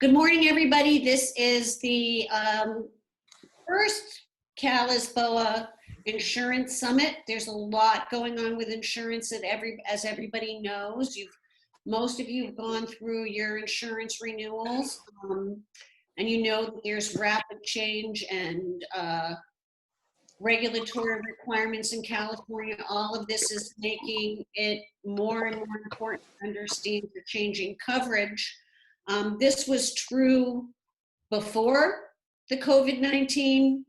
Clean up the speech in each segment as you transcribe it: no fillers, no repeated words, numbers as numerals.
Good morning, everybody. This is the first Cal-ISBOA Insurance Summit. There's a lot going on with insurance as everybody knows. Most of you have gone through your insurance renewals, and you know that there's rapid change and regulatory requirements in California. All of this is making it more and more important to understand the changing coverage. This was true before the COVID-19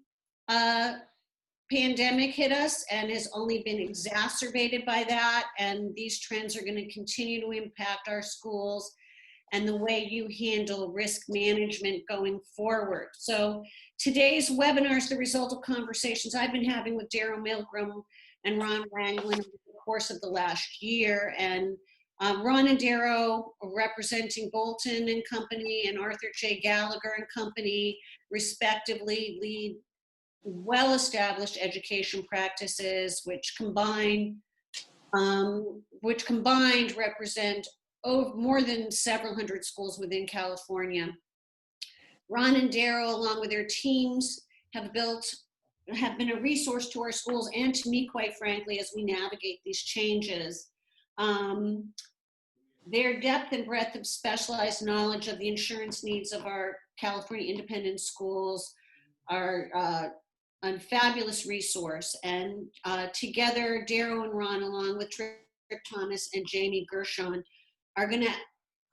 pandemic hit us and has only been exacerbated by that. And these trends are going to continue to impact our schools and the way you handle risk management going forward. So today's webinar is the result of conversations I've been having with Daryl Milgram and Ron Wanglin over the course of the last year. And Ron and Daryl, representing Bolton and Company and Arthur J. Gallagher and Company, respectively, lead well-established education practices which combined represent more than several hundred schools within California. Ron and Daryl, along with their teams, have been a resource to our schools and to me, quite frankly, as we navigate these changes. Their depth and breadth of specialized knowledge of the insurance needs of our California independent schools are a fabulous resource. And together, Daryl and Ron, along with Trip Thomas and Jamie Gershon, are going to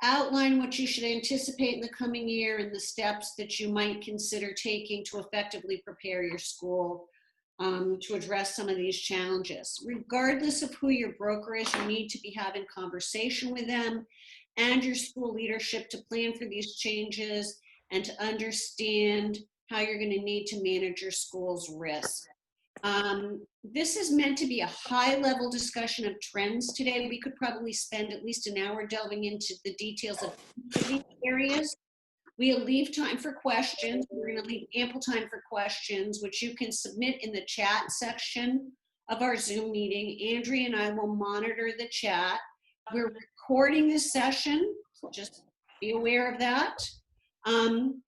outline what you should anticipate in the coming year and the steps that you might consider taking to effectively prepare your school to address some of these challenges. Regardless of who your broker is, you need to be having conversation with them and your school leadership to plan for these changes and to understand how you're going to need to manage your school's risk. This is meant to be a high-level discussion of trends today. We could probably spend at least an hour delving into the details of each of these areas. We'll leave time for questions. We're going to leave ample time for questions, which you can submit in the chat section of our Zoom meeting. Andrea and I will monitor the chat. We're recording this session, so just be aware of that. And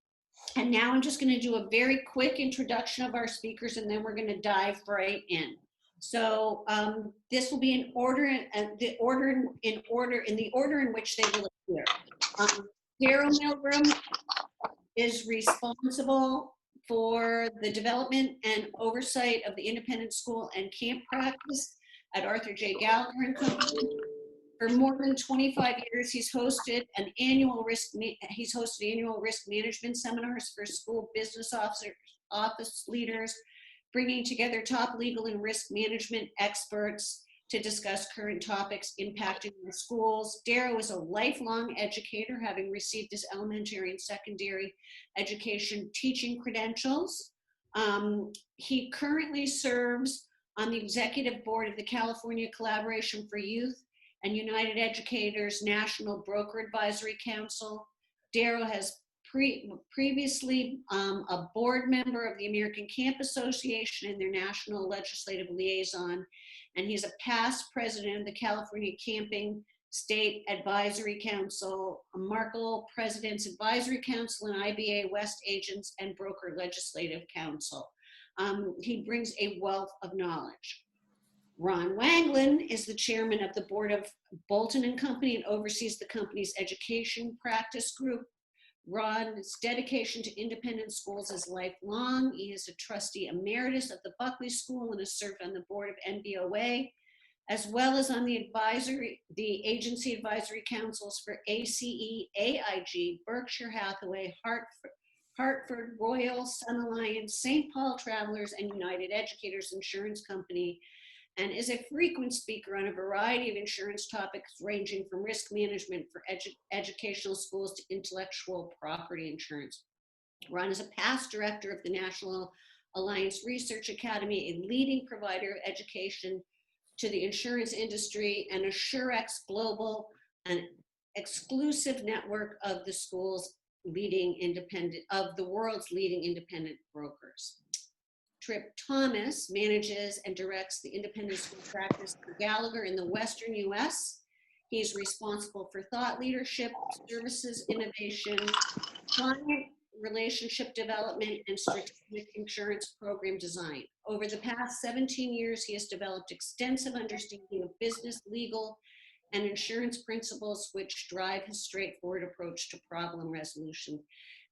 now I'm just going to do a very quick introduction of our speakers, and then we're going to dive right in. So this will be in order, in the order in which they will appear. Daryl Milgram is responsible for the development and oversight of the independent school and camp practice at Arthur J. Gallagher and Company. For more than 25 years, he's hosted annual risk management seminars for school business office leaders, bringing together top legal and risk management experts to discuss current topics impacting the schools. Daryl is a lifelong educator, having received his elementary and secondary education teaching credentials. He currently serves on the executive board of the California Collaboration for Youth and United Educators National Broker Advisory Council. Daryl has previously a board member of the American Camp Association and their national legislative liaison, and he's a past president of the California Camping State Advisory Council, a Markle President's Advisory Council, and IBA West Agents and Broker Legislative Council. He brings a wealth of knowledge. Ron Wanglin is the chairman of the board of Bolton and Company and oversees the company's education practice group. Ron's dedication to independent schools is lifelong. He is a trustee emeritus of the Buckley School and has served on the board of NBOA, as well as on the agency advisory councils for ACE, AIG, Berkshire Hathaway, Hartford, Royal, Sun Alliance, St. Paul Travelers, and United Educators Insurance Company, and is a frequent speaker on a variety of insurance topics ranging from risk management for educational schools to intellectual property insurance. Ron is a past director of the National Alliance Research Academy, a leading provider of education to the insurance industry, and Assurex Global, an exclusive network of the world's leading independent brokers. Trip Thomas manages and directs the independent school practice for Gallagher in the Western U.S. He's responsible for thought leadership, services innovation, client relationship development, and strategic insurance program design. Over the past 17 years, he has developed extensive understanding of business, legal, and insurance principles, which drive his straightforward approach to problem resolution.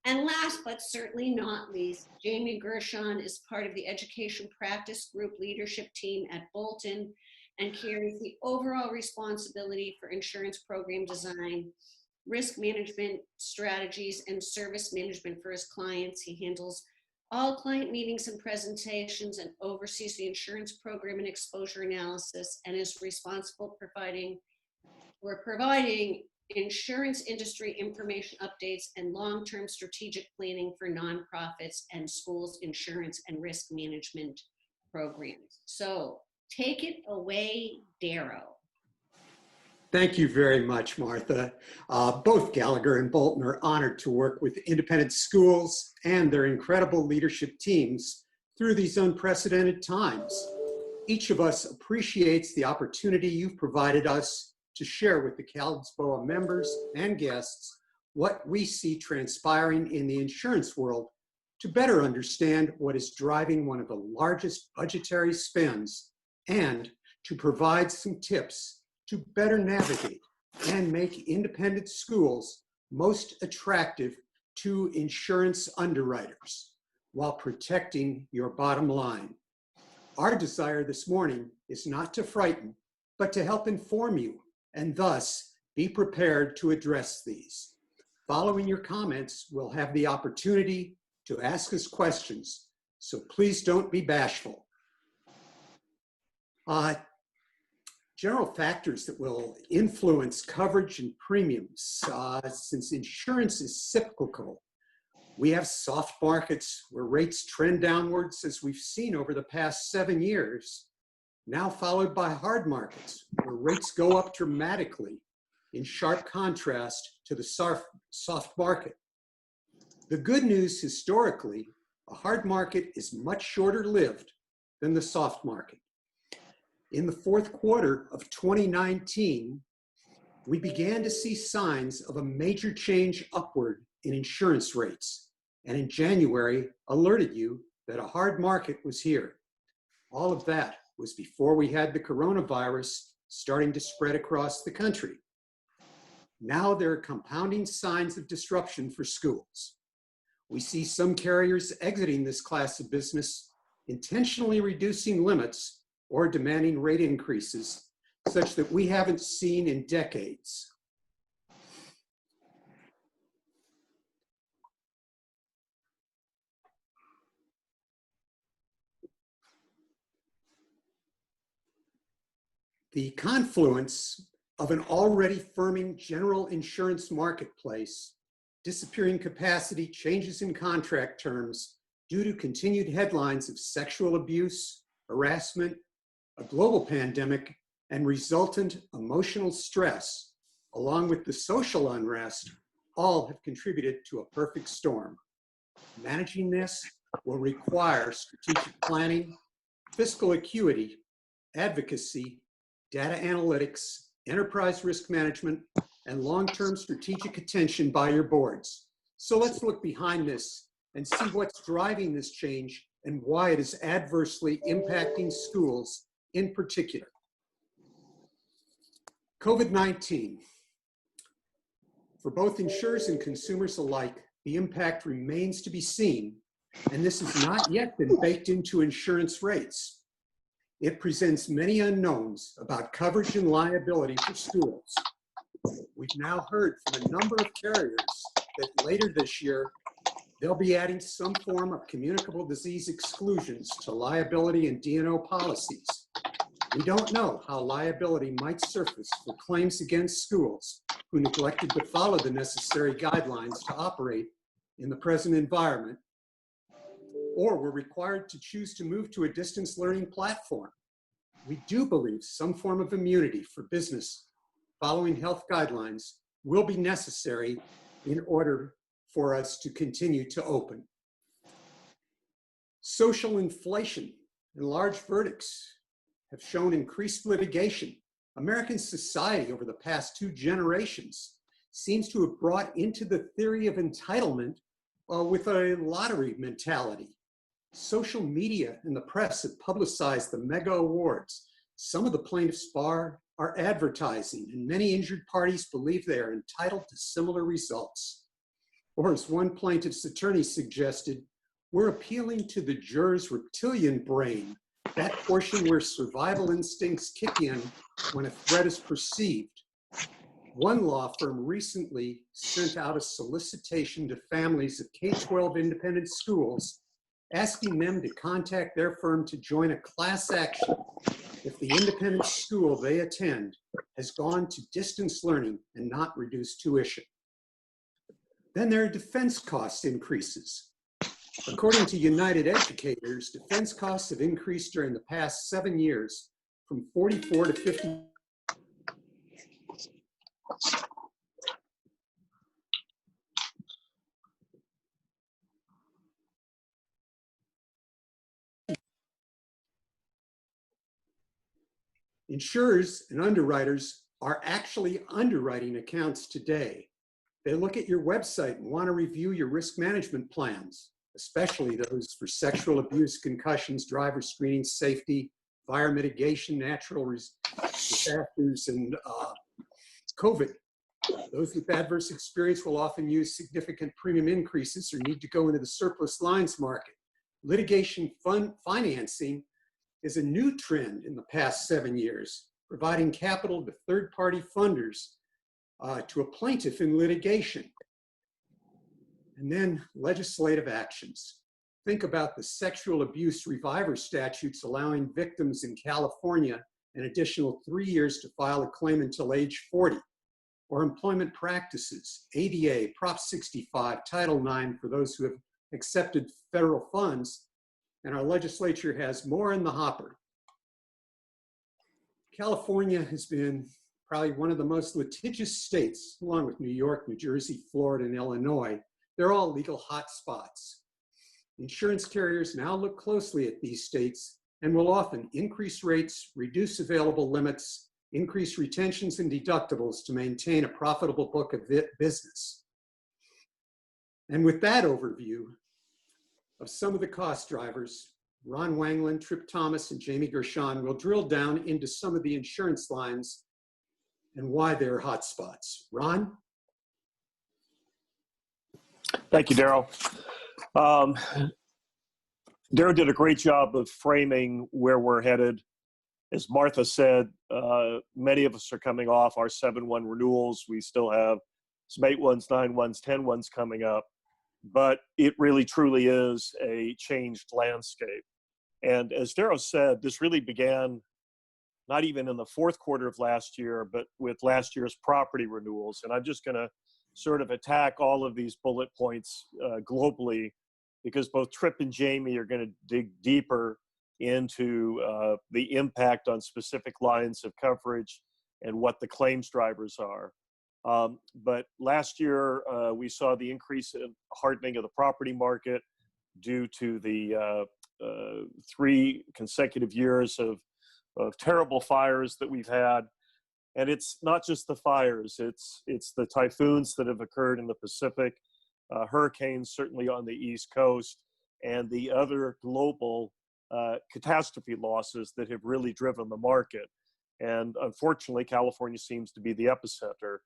And last but certainly not least, Jamie Gershon is part of the education practice group leadership team at Bolton and carries the overall responsibility for insurance program design, risk management strategies, and service management for his clients. He handles all client meetings and presentations and oversees the insurance program and exposure analysis, and is responsible for providing insurance industry information updates and long-term strategic planning for nonprofits and schools' insurance and risk management programs. So take it away, Darrow. Thank you very much, Martha. Both Gallagher and Bolton are honored to work with independent schools and their incredible leadership teams through these unprecedented times. Each of us appreciates the opportunity you've provided us to share with the Cal-ISBOA members and guests what we see transpiring in the insurance world to better understand what is driving one of the largest budgetary spends and to provide some tips to better navigate and make independent schools most attractive to insurance underwriters while protecting your bottom line. Our desire this morning is not to frighten, but to help inform you and thus be prepared to address these. Following your comments, we'll have the opportunity to ask us questions, so please don't be bashful. General factors that will influence coverage and premiums. Since insurance is cyclical, we have soft markets where rates trend downwards, as we've seen over the past 7 years, now followed by hard markets where rates go up dramatically in sharp contrast to the soft market. The good news historically, a hard market is much shorter lived than the soft market. In the fourth quarter of 2019, we began to see signs of a major change upward in insurance rates, and in January alerted you that a hard market was here. All of that was before we had the coronavirus starting to spread across the country. Now there are compounding signs of disruption for schools. We see some carriers exiting this class of business, intentionally reducing limits or demanding rate increases such that we haven't seen in decades. The confluence of an already firming general insurance marketplace, disappearing capacity, changes in contract terms due to continued headlines of sexual abuse, harassment, a global pandemic, and resultant emotional stress, along with the social unrest, all have contributed to a perfect storm. Managing this will require strategic planning, fiscal acuity, advocacy, data analytics, enterprise risk management, and long-term strategic attention by your boards. So let's look behind this and see what's driving this change and why it is adversely impacting schools in particular. COVID-19. For both insurers and consumers alike, the impact remains to be seen, and this has not yet been baked into insurance rates. It presents many unknowns about coverage and liability for schools. We've now heard from a number of carriers that later this year, they'll be adding some form of communicable disease exclusions to liability and D&O policies. We don't know how liability might surface for claims against schools who neglected to follow the necessary guidelines to operate in the present environment, or were required to choose to move to a distance learning platform. We do believe some form of immunity for business following health guidelines will be necessary in order for us to continue to open. Social inflation and large verdicts have shown increased litigation American society over the past 2 generations seems to have brought into the theory of entitlement with a lottery mentality. Social media and the press have publicized the mega awards. Some of the plaintiffs' bar are advertising, and many injured parties believe they are entitled to similar results. Or as one plaintiff's attorney suggested, we're appealing to the juror's reptilian brain, that portion where survival instincts kick in when a threat is perceived. One law firm recently sent out a solicitation to families of K-12 independent schools, asking them to contact their firm to join a class action if the independent school they attend has gone to distance learning and not reduced tuition. Then there are defense cost increases. According to United Educators, defense costs have increased during the past 7 years from 44 to 50. Insurers and underwriters are actually underwriting accounts today. They look at your website and want to review your risk management plans, especially those for sexual abuse, concussions, driver screening, safety, fire mitigation, natural disasters, and COVID. Those with adverse experience will often use significant premium increases or need to go into the surplus lines market. Litigation financing is a new trend in the past 7 years, providing capital to third-party funders to a plaintiff in litigation. And then legislative actions. Think about the sexual abuse reviver statutes allowing victims in California an additional 3 years to file a claim until age 40, or employment practices, ADA, Prop 65, Title IX for those who have accepted federal funds, and our legislature has more in the hopper. California has been probably one of the most litigious states, along with New York, New Jersey, Florida, and Illinois. They're all legal hotspots. Insurance carriers now look closely at these states and will often increase rates, reduce available limits, increase retentions and deductibles to maintain a profitable book of business. And with that overview of some of the cost drivers, Ron Wanglin, Trip Thomas, and Jamie Gershon will drill down into some of the insurance lines and why they're hotspots. Ron? Thank you, Daryl. Daryl did a great job of framing where we're headed. As Martha said, many of us are coming off our 7-1 renewals. We still have some 8-1s, 9-1s, 10-1s coming up, but it really truly is a changed landscape. And as Daryl said, this really began not even in the fourth quarter of last year, but with last year's property renewals. And I'm just going to sort of attack all of these bullet points globally, because both Trip and Jamie are going to dig deeper into the impact on specific lines of coverage and what the claims drivers are. But last year, we saw the increase in hardening of the property market due to the 3 consecutive years of terrible fires that we've had. And it's not just the fires, it's the typhoons that have occurred in the Pacific, hurricanes certainly on the East Coast, and the other global catastrophe losses that have really driven the market. And unfortunately, California seems to be the epicenter.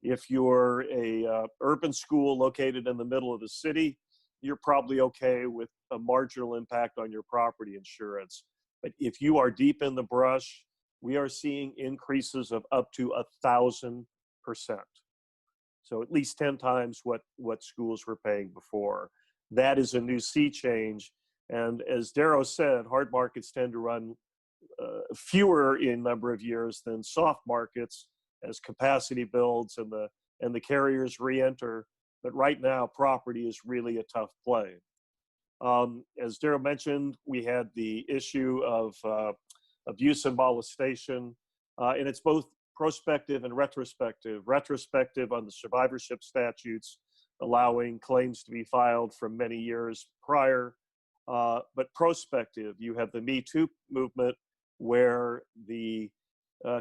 If you're a urban school located in the middle of the city, you're probably okay with a marginal impact on your property insurance. But if you are deep in the brush, we are seeing increases of up to 1,000%. So at least 10 times what schools were paying before. That is a new sea change. And as Darrow said, hard markets tend to run fewer in number of years than soft markets as capacity builds and the carriers re-enter. But right now, property is really a tough play. As Darrow mentioned, we had the issue of abuse and molestation, and it's both prospective and retrospective. Retrospective on the survivorship statutes, allowing claims to be filed from many years prior, but prospective, you have the Me Too movement, where the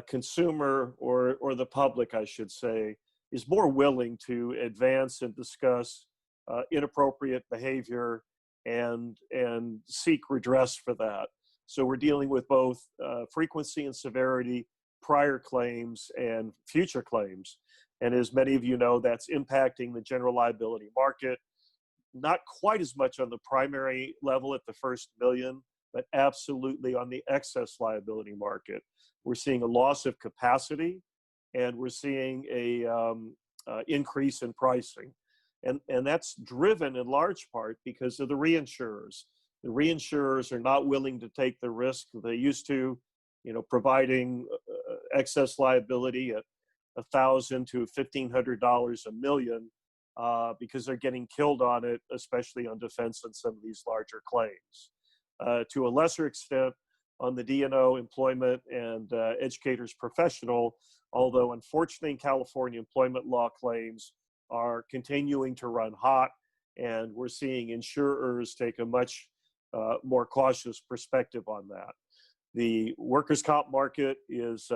consumer or the public, I should say, is more willing to advance and discuss inappropriate behavior and seek redress for that. So we're dealing with both frequency and severity, prior claims and future claims. And as many of you know, that's impacting the general liability market, not quite as much on the primary level at the first million, but absolutely on the excess liability market. We're seeing a loss of capacity, and we're seeing a increase in pricing. And that's driven in large part because of the reinsurers. The reinsurers are not willing to take the risk they used to, providing excess liability at $1,000 to $1,500 a million because they're getting killed on it, especially on defense and some of these larger claims. To a lesser extent, on the D&O, employment, and educators professional, although unfortunately in California, employment law claims are continuing to run hot, and we're seeing insurers take a much more cautious perspective on that. The workers' comp market is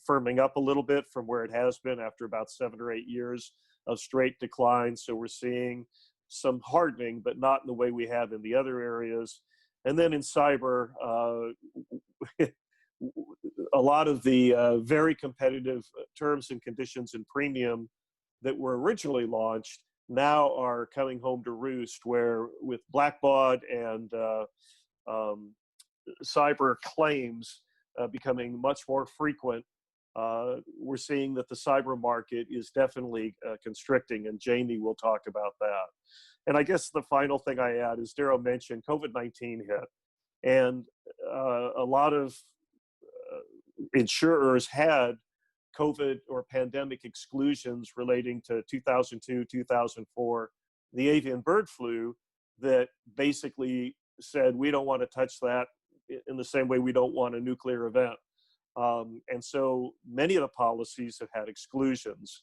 firming up a little bit from where it has been after about 7 or 8 years of straight decline. So we're seeing some hardening, but not in the way we have in the other areas. And then in cyber, a lot of the very competitive terms and conditions and premium that were originally launched now are coming home to roost, where with blackbaud and cyber claims becoming much more frequent, we're seeing that the cyber market is definitely constricting, and Jamie will talk about that. And I guess the final thing I add is Darryl mentioned COVID-19 hit, and a lot of insurers had COVID or pandemic exclusions relating to 2002, 2004, the avian bird flu, that basically said, we don't want to touch that in the same way we don't want a nuclear event. And so many of the policies have had exclusions.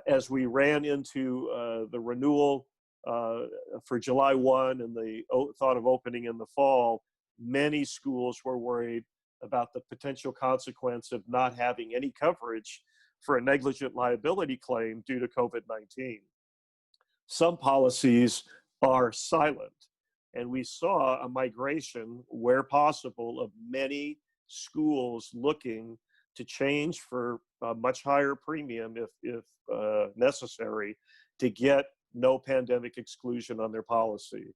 As we ran into the renewal for July 1 and the thought of opening in the fall, many schools were worried about the potential consequence of not having any coverage for a negligent liability claim due to COVID-19. Some policies are silent, and we saw a migration where possible of many schools looking to change for a much higher premium if necessary to get no pandemic exclusion on their policy.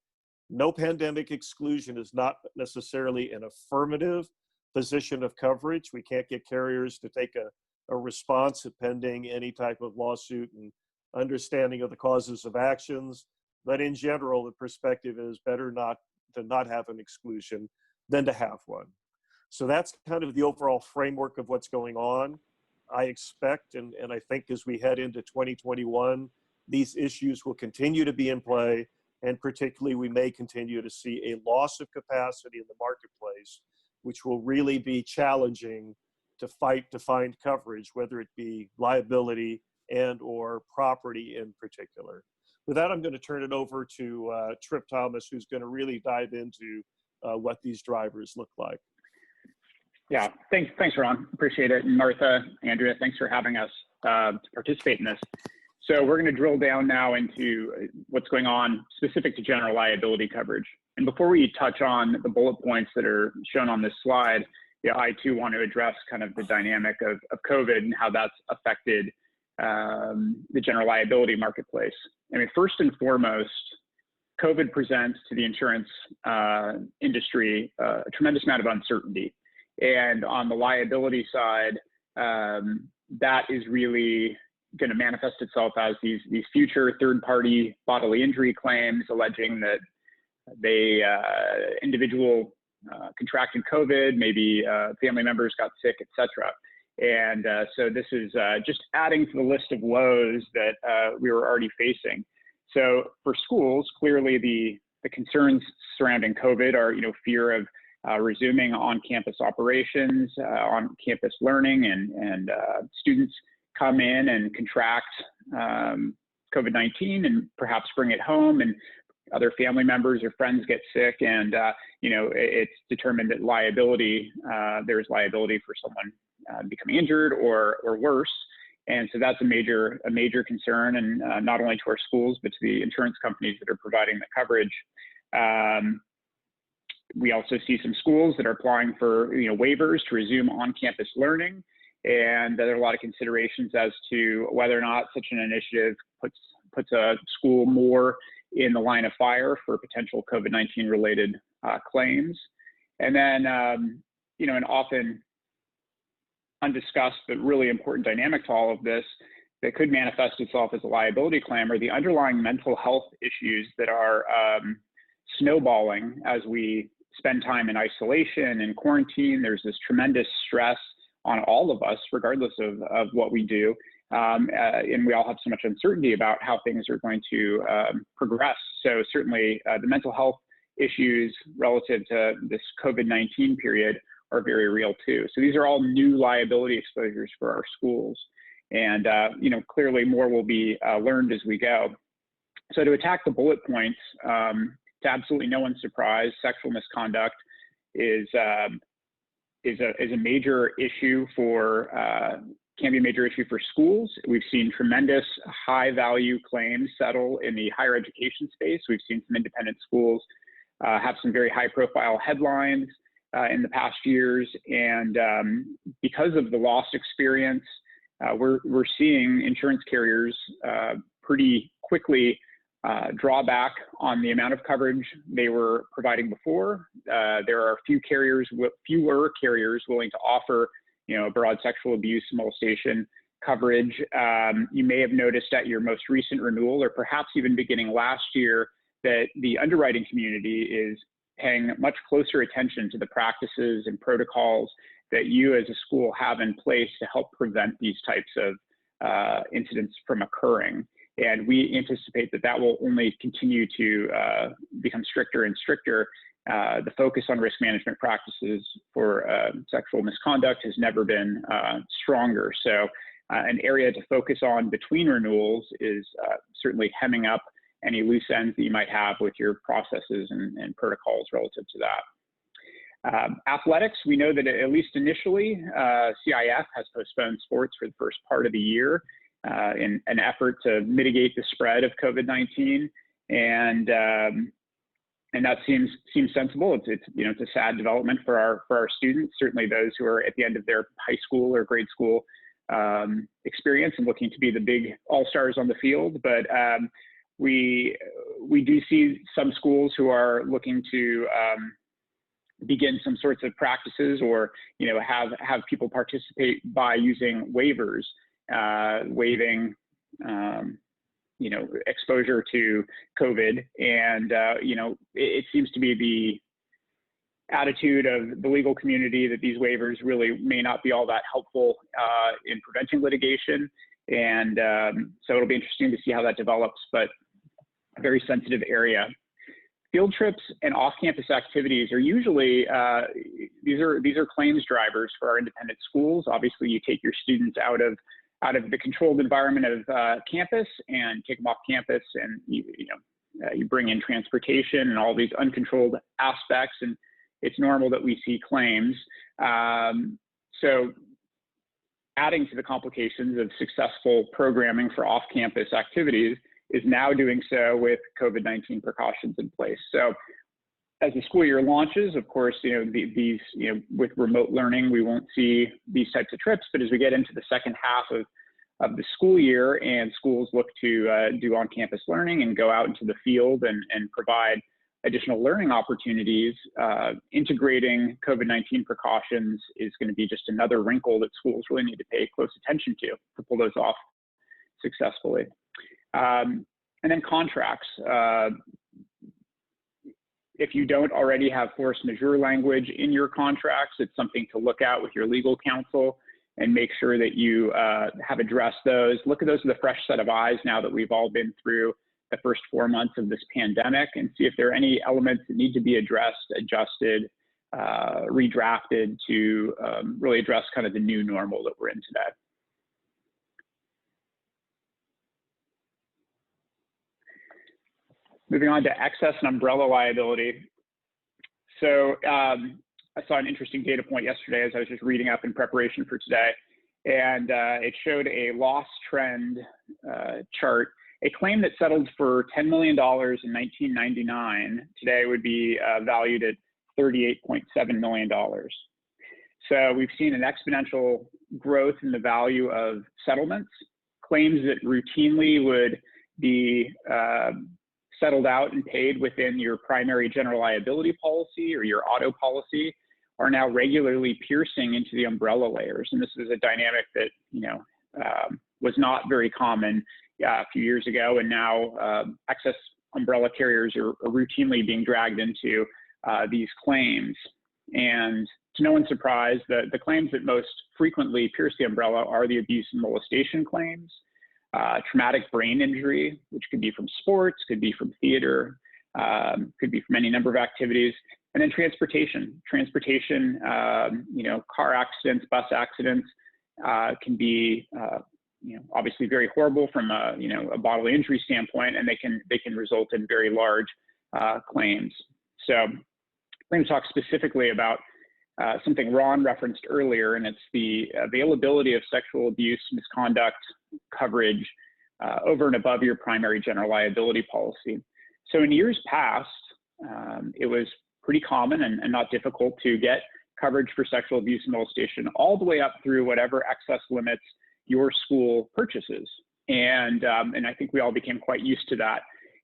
No pandemic exclusion is not necessarily an affirmative position of coverage. We can't get carriers to take a response pending any type of lawsuit and understanding of the causes of actions. But in general, the perspective is better not to not have an exclusion than to have one. So that's kind of the overall framework of what's going on. I expect, and I think as we head into 2021, these issues will continue to be in play, and particularly we may continue to see a loss of capacity in the marketplace, which will really be challenging to fight to find coverage, whether it be liability and or property in particular. With that, I'm going to turn it over to Trip Thomas, who's going to really dive into what these drivers look like. Yeah, thanks, Ron. Appreciate it. And Martha, Andrea, thanks for having us to participate in this. So we're going to drill down now into what's going on specific to general liability coverage. And before we touch on the bullet points that are shown on this slide, I too want to address kind of the dynamic of COVID and how that's affected the general liability marketplace. I mean, first and foremost, COVID presents to the insurance industry a tremendous amount of uncertainty. And on the liability side, that is really going to manifest itself as these future third-party bodily injury claims alleging that they individual contracted COVID, maybe family members got sick, etc. And so this is just adding to the list of woes that we were already facing. So for schools, clearly the concerns surrounding COVID are, fear of resuming on-campus operations, on-campus learning, and students come in and contract COVID-19 and perhaps bring it home, and other family members or friends get sick, and it's determined that there's liability for someone becoming injured or worse. And so that's a major concern, and not only to our schools, but to the insurance companies that are providing the coverage. We also see some schools that are applying for waivers to resume on-campus learning, and there are a lot of considerations as to whether or not such an initiative puts a school more in the line of fire for potential COVID-19 related claims. And then, an often undiscussed but really important dynamic to all of this that could manifest itself as a liability claim are the underlying mental health issues that are snowballing as we spend time in isolation and quarantine. There's this tremendous stress on all of us, regardless of what we do. And we all have so much uncertainty about how things are going to progress. So certainly the mental health issues relative to this COVID-19 period are very real too. So these are all new liability exposures for our schools. And clearly more will be learned as we go. So to attack the bullet points, to absolutely no one's surprise, sexual misconduct is a major issue can be a major issue for schools. We've seen tremendous high value claims settle in the higher education space. We've seen some independent schools have some very high profile headlines in the past years. And because of the lost experience, we're seeing insurance carriers pretty quickly draw back on the amount of coverage they were providing before. There are fewer carriers willing to offer broad sexual abuse, molestation coverage. You may have noticed at your most recent renewal, or perhaps even beginning last year, that the underwriting community is paying much closer attention to the practices and protocols that you as a school have in place to help prevent these types of incidents from occurring. And we anticipate that will only continue to become stricter and stricter. The focus on risk management practices for sexual misconduct has never been stronger. So an area to focus on between renewals is certainly hemming up any loose ends that you might have with your processes and protocols relative to that. Athletics, we know that at least initially, CIF has postponed sports for the first part of the year in an effort to mitigate the spread of COVID-19. And that seems sensible. It's a sad development for our students, certainly those who are at the end of their high school or grade school experience and looking to be the big all-stars on the field. But we do see some schools who are looking to begin some sorts of practices, or have people participate by using waivers, waiving exposure to COVID. And it seems to be the attitude of the legal community that these waivers really may not be all that helpful in preventing litigation. And so it'll be interesting to see how that develops, but a very sensitive area. Field trips and off-campus activities are usually, these are claims drivers for our independent schools. Obviously, you take your students out of the controlled environment of campus and take them off campus, and you bring in transportation and all these uncontrolled aspects, and it's normal that we see claims. So adding to the complications of successful programming for off-campus activities is now doing so with COVID-19 precautions in place. So as the school year launches, of course, with remote learning, we won't see these types of trips, but as we get into the second half of the school year and schools look to do on-campus learning and go out into the field and provide additional learning opportunities, integrating COVID-19 precautions is going to be just another wrinkle that schools really need to pay close attention to pull those off successfully. And then contracts. If you don't already have force majeure language in your contracts, it's something to look at with your legal counsel and make sure that you have addressed those. Look at those with a fresh set of eyes now that we've all been through the first 4 months of this pandemic, and see if there are any elements that need to be addressed, adjusted, redrafted to really address kind of the new normal that we're in today. Moving on to excess and umbrella liability. So I saw an interesting data point yesterday as I was just reading up in preparation for today, and it showed a loss trend chart. A claim that settled for $10 million in 1999 today would be valued at $38.7 million. So we've seen an exponential growth in the value of settlements. Claims that routinely would be settled out and paid within your primary general liability policy or your auto policy are now regularly piercing into the umbrella layers. And this is a dynamic that, was not very common a few years ago. And now excess umbrella carriers are routinely being dragged into these claims. And to no one's surprise, the claims that most frequently pierce the umbrella are the abuse and molestation claims, traumatic brain injury, which could be from sports, could be from theater, could be from any number of activities, and then transportation. Transportation, car accidents, bus accidents can be, obviously very horrible from a bodily injury standpoint, and they can result in very large claims. So I'm going to talk specifically about something Ron referenced earlier, and it's the availability of sexual abuse, misconduct coverage over and above your primary general liability policy. So in years past, it was pretty common and not difficult to get coverage for sexual abuse and molestation all the way up through whatever excess limits your school purchases. And I think we all became quite used to that.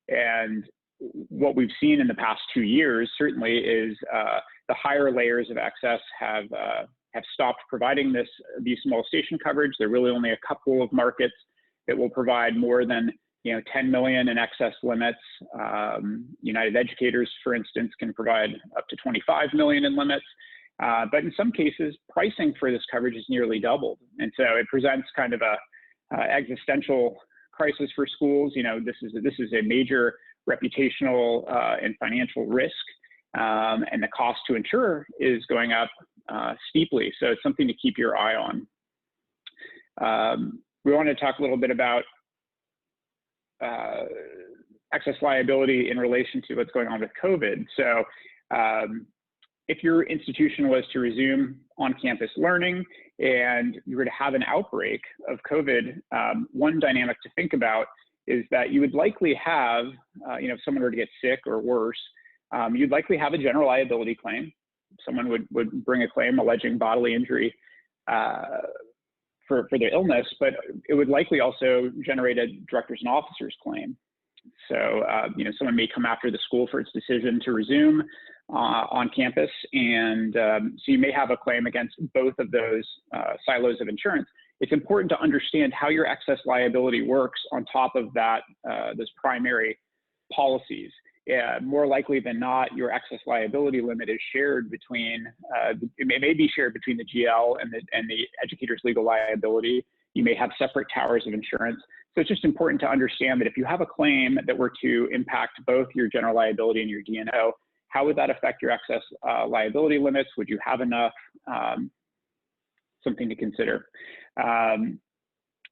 And what we've seen in the past 2 years certainly is the higher layers of excess have stopped providing this abuse and molestation coverage. There are really only a couple of markets that will provide more than 10 million in excess limits. United Educators, for instance, can provide up to 25 million in limits. But in some cases, pricing for this coverage is nearly doubled. And so it presents kind of a existential crisis for schools. This is a major reputational and financial risk, and the cost to insure is going up steeply. So it's something to keep your eye on. We want to talk a little bit about excess liability in relation to what's going on with COVID. So if your institution was to resume on-campus learning and you were to have an outbreak of COVID, one dynamic to think about is that you would likely have, if someone were to get sick or worse, you'd likely have a general liability claim. Someone would bring a claim alleging bodily injury for their illness, but it would likely also generate a directors and officers claim. So, someone may come after the school for its decision to resume on campus, and so you may have a claim against both of those silos of insurance. It's important to understand how your excess liability works on top of that, those primary policies. More likely than not, your excess liability limit is shared between, it may be shared between the GL and the educator's legal liability. You may have separate towers of insurance. So it's just important to understand that if you have a claim that were to impact both your general liability and your D&O, how would that affect your excess liability limits? Would you have enough? Something to consider. And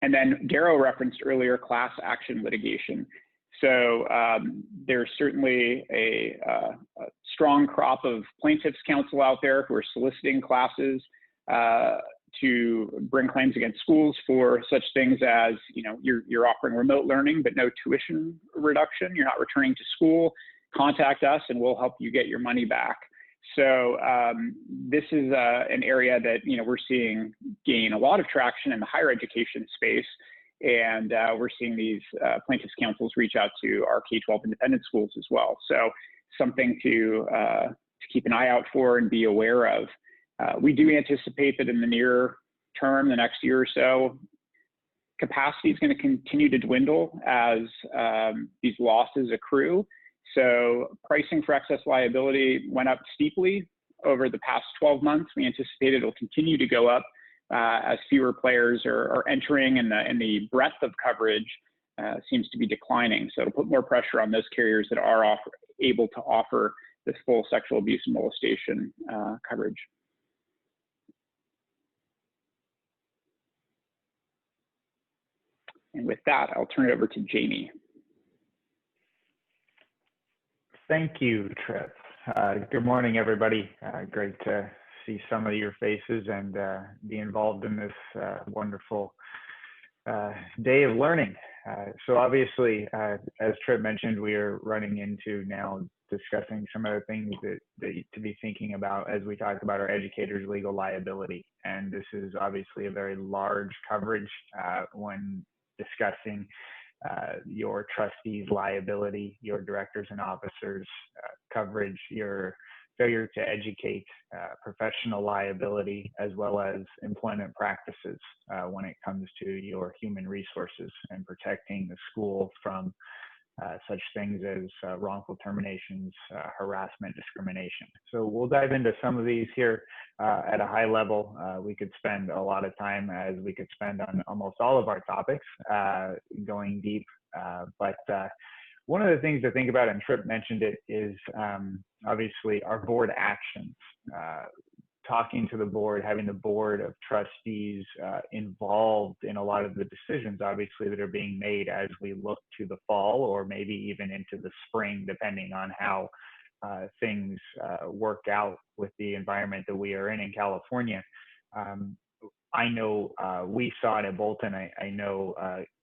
then Darrow referenced earlier class action litigation. So there's certainly a strong crop of plaintiffs' counsel out there who are soliciting classes to bring claims against schools for such things as, you're offering remote learning, but no tuition reduction. You're not returning to school. Contact us and we'll help you get your money back. So this is an area that, we're seeing gain a lot of traction in the higher education space. And we're seeing these plaintiffs' counsels reach out to our K-12 independent schools as well. So something to keep an eye out for and be aware of. We do anticipate that in the near term, the next year or so, capacity is going to continue to dwindle as these losses accrue. So pricing for excess liability went up steeply over the past 12 months. We anticipate it'll continue to go up as fewer players are entering, and the breadth of coverage seems to be declining. So it'll put more pressure on those carriers that are able to offer this full sexual abuse and molestation coverage. And with that, I'll turn it over to Jamie. Thank you, Tripp. Good morning, everybody. Great to see some of your faces and be involved in this wonderful day of learning. So obviously, as Trip mentioned, we are running into now discussing some of the things that to be thinking about as we talk about our educators' legal liability. And this is obviously a very large coverage when discussing your trustees' liability, your directors and officers coverage, your failure to educate, professional liability, as well as employment practices when it comes to your human resources and protecting the school from such things as wrongful terminations, harassment, discrimination. So we'll dive into some of these here at a high level. We could spend a lot of time, as we could spend on almost all of our topics, going deep. But one of the things to think about, and Tripp mentioned it, is obviously our board actions. Talking to the board, having the board of trustees involved in a lot of the decisions, obviously, that are being made as we look to the fall or maybe even into the spring, depending on how things work out with the environment that we are in California. I know we saw it at Bolton. I know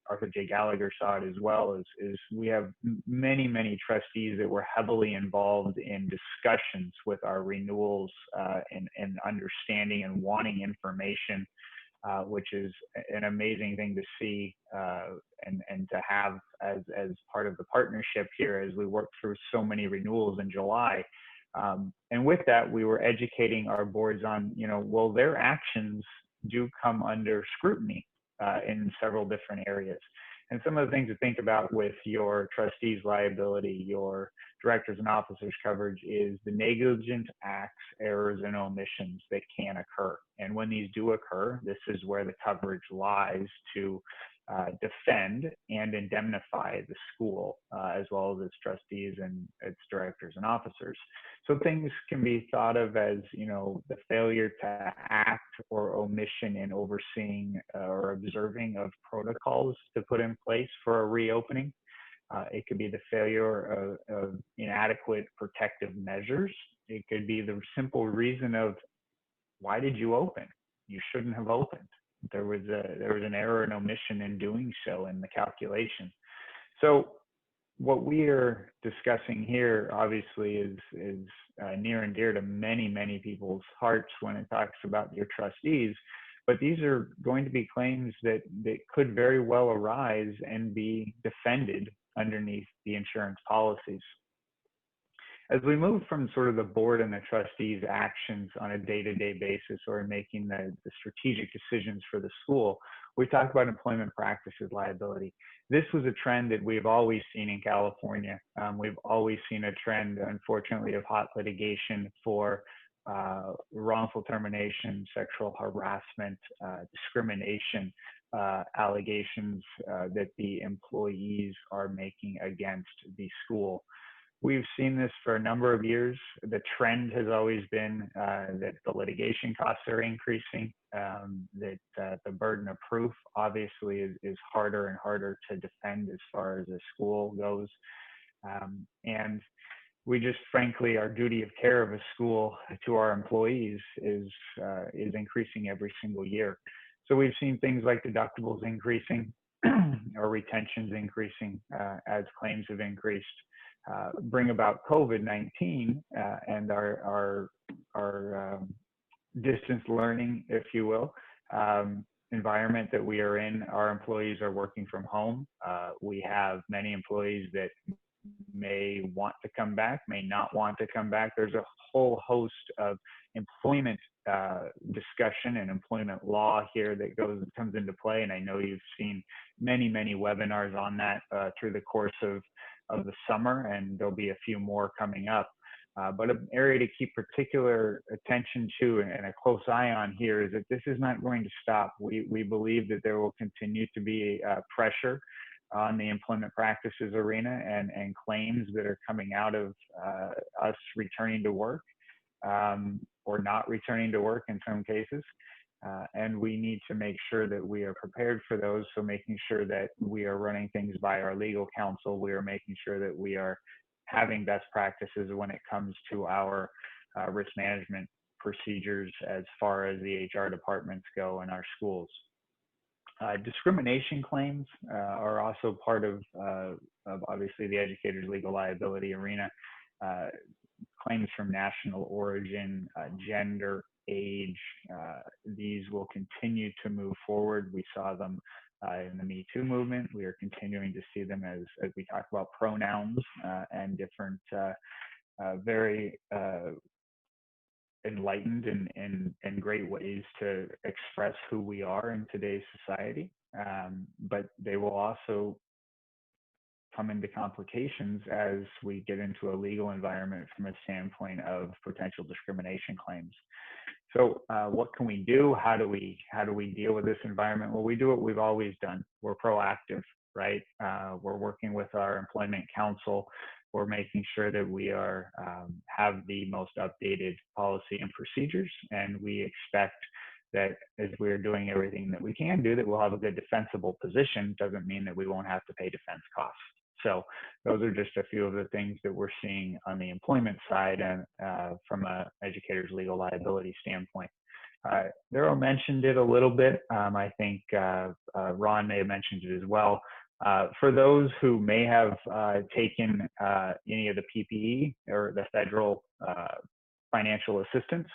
Arthur J. Gallagher saw it as well. Is we have many trustees that were heavily involved in discussions with our renewals and understanding and wanting information, which is an amazing thing to see and to have as part of the partnership here as we work through so many renewals in July. And with that, we were educating our boards on, well, their actions do come under scrutiny in several different areas. And some of the things to think about with your trustees' liability, your directors and officers coverage, is the negligent acts, errors, and omissions that can occur. And when these do occur, this is where the coverage lies to defend and indemnify the school, as well as its trustees and its directors and officers. So things can be thought of as, the failure to act or omission in overseeing or observing of protocols to put in place for a reopening. It could be the failure of inadequate protective measures. It could be the simple reason of, why did you open? You shouldn't have opened. There was an error and omission in doing so in the calculation. So what we are discussing here obviously is near and dear to many people's hearts when it talks about your trustees, but these are going to be claims that could very well arise and be defended underneath the insurance policies. As we move from sort of the board and the trustees' actions on a day-to-day basis or in making the strategic decisions for the school, we talk about employment practices liability. This was a trend that we've always seen in California. We've always seen a trend, unfortunately, of hot litigation for wrongful termination, sexual harassment, discrimination allegations that the employees are making against the school. We've seen this for a number of years. The trend has always been that the litigation costs are increasing, that the burden of proof obviously is harder and harder to defend as far as a school goes. And we just, frankly, our duty of care of a school to our employees is increasing every single year. So we've seen things like deductibles increasing or retentions increasing as claims have increased. Bring about COVID-19 and our distance learning, if you will, environment that we are in. Our employees are working from home. We have many employees that may want to come back, may not want to come back. There's a whole host of employment discussion and employment law here that comes into play. And I know you've seen many webinars on that through the course of the summer, and there'll be a few more coming up. But an area to keep particular attention to and a close eye on here is that this is not going to stop. We believe that there will continue to be pressure on the employment practices arena and claims that are coming out of us returning to work or not returning to work in some cases. And we need to make sure that we are prepared for those. So making sure that we are running things by our legal counsel, we are making sure that we are having best practices when it comes to our risk management procedures as far as the HR departments go in our schools. Discrimination claims are also part of obviously the educator's legal liability arena. Claims from national origin, gender, age, these will continue to move forward. We saw them in the Me Too movement. We are continuing to see them as we talk about pronouns and different very enlightened and great ways to express who we are in today's society. But they will also come into complications as we get into a legal environment from a standpoint of potential discrimination claims. So what can we do? How do we deal with this environment? Well, we do what we've always done. We're proactive, right? We're working with our employment counsel. We're making sure that we are have the most updated policy and procedures, and we expect that as we're doing everything that we can do, that we'll have a good defensible position. Doesn't mean that we won't have to pay defense costs. So those are just a few of the things that we're seeing on the employment side and from an educator's legal liability standpoint. Daryl mentioned it a little bit. I think Ron may have mentioned it as well. For those who may have taken any of the PPE or the federal financial assistance,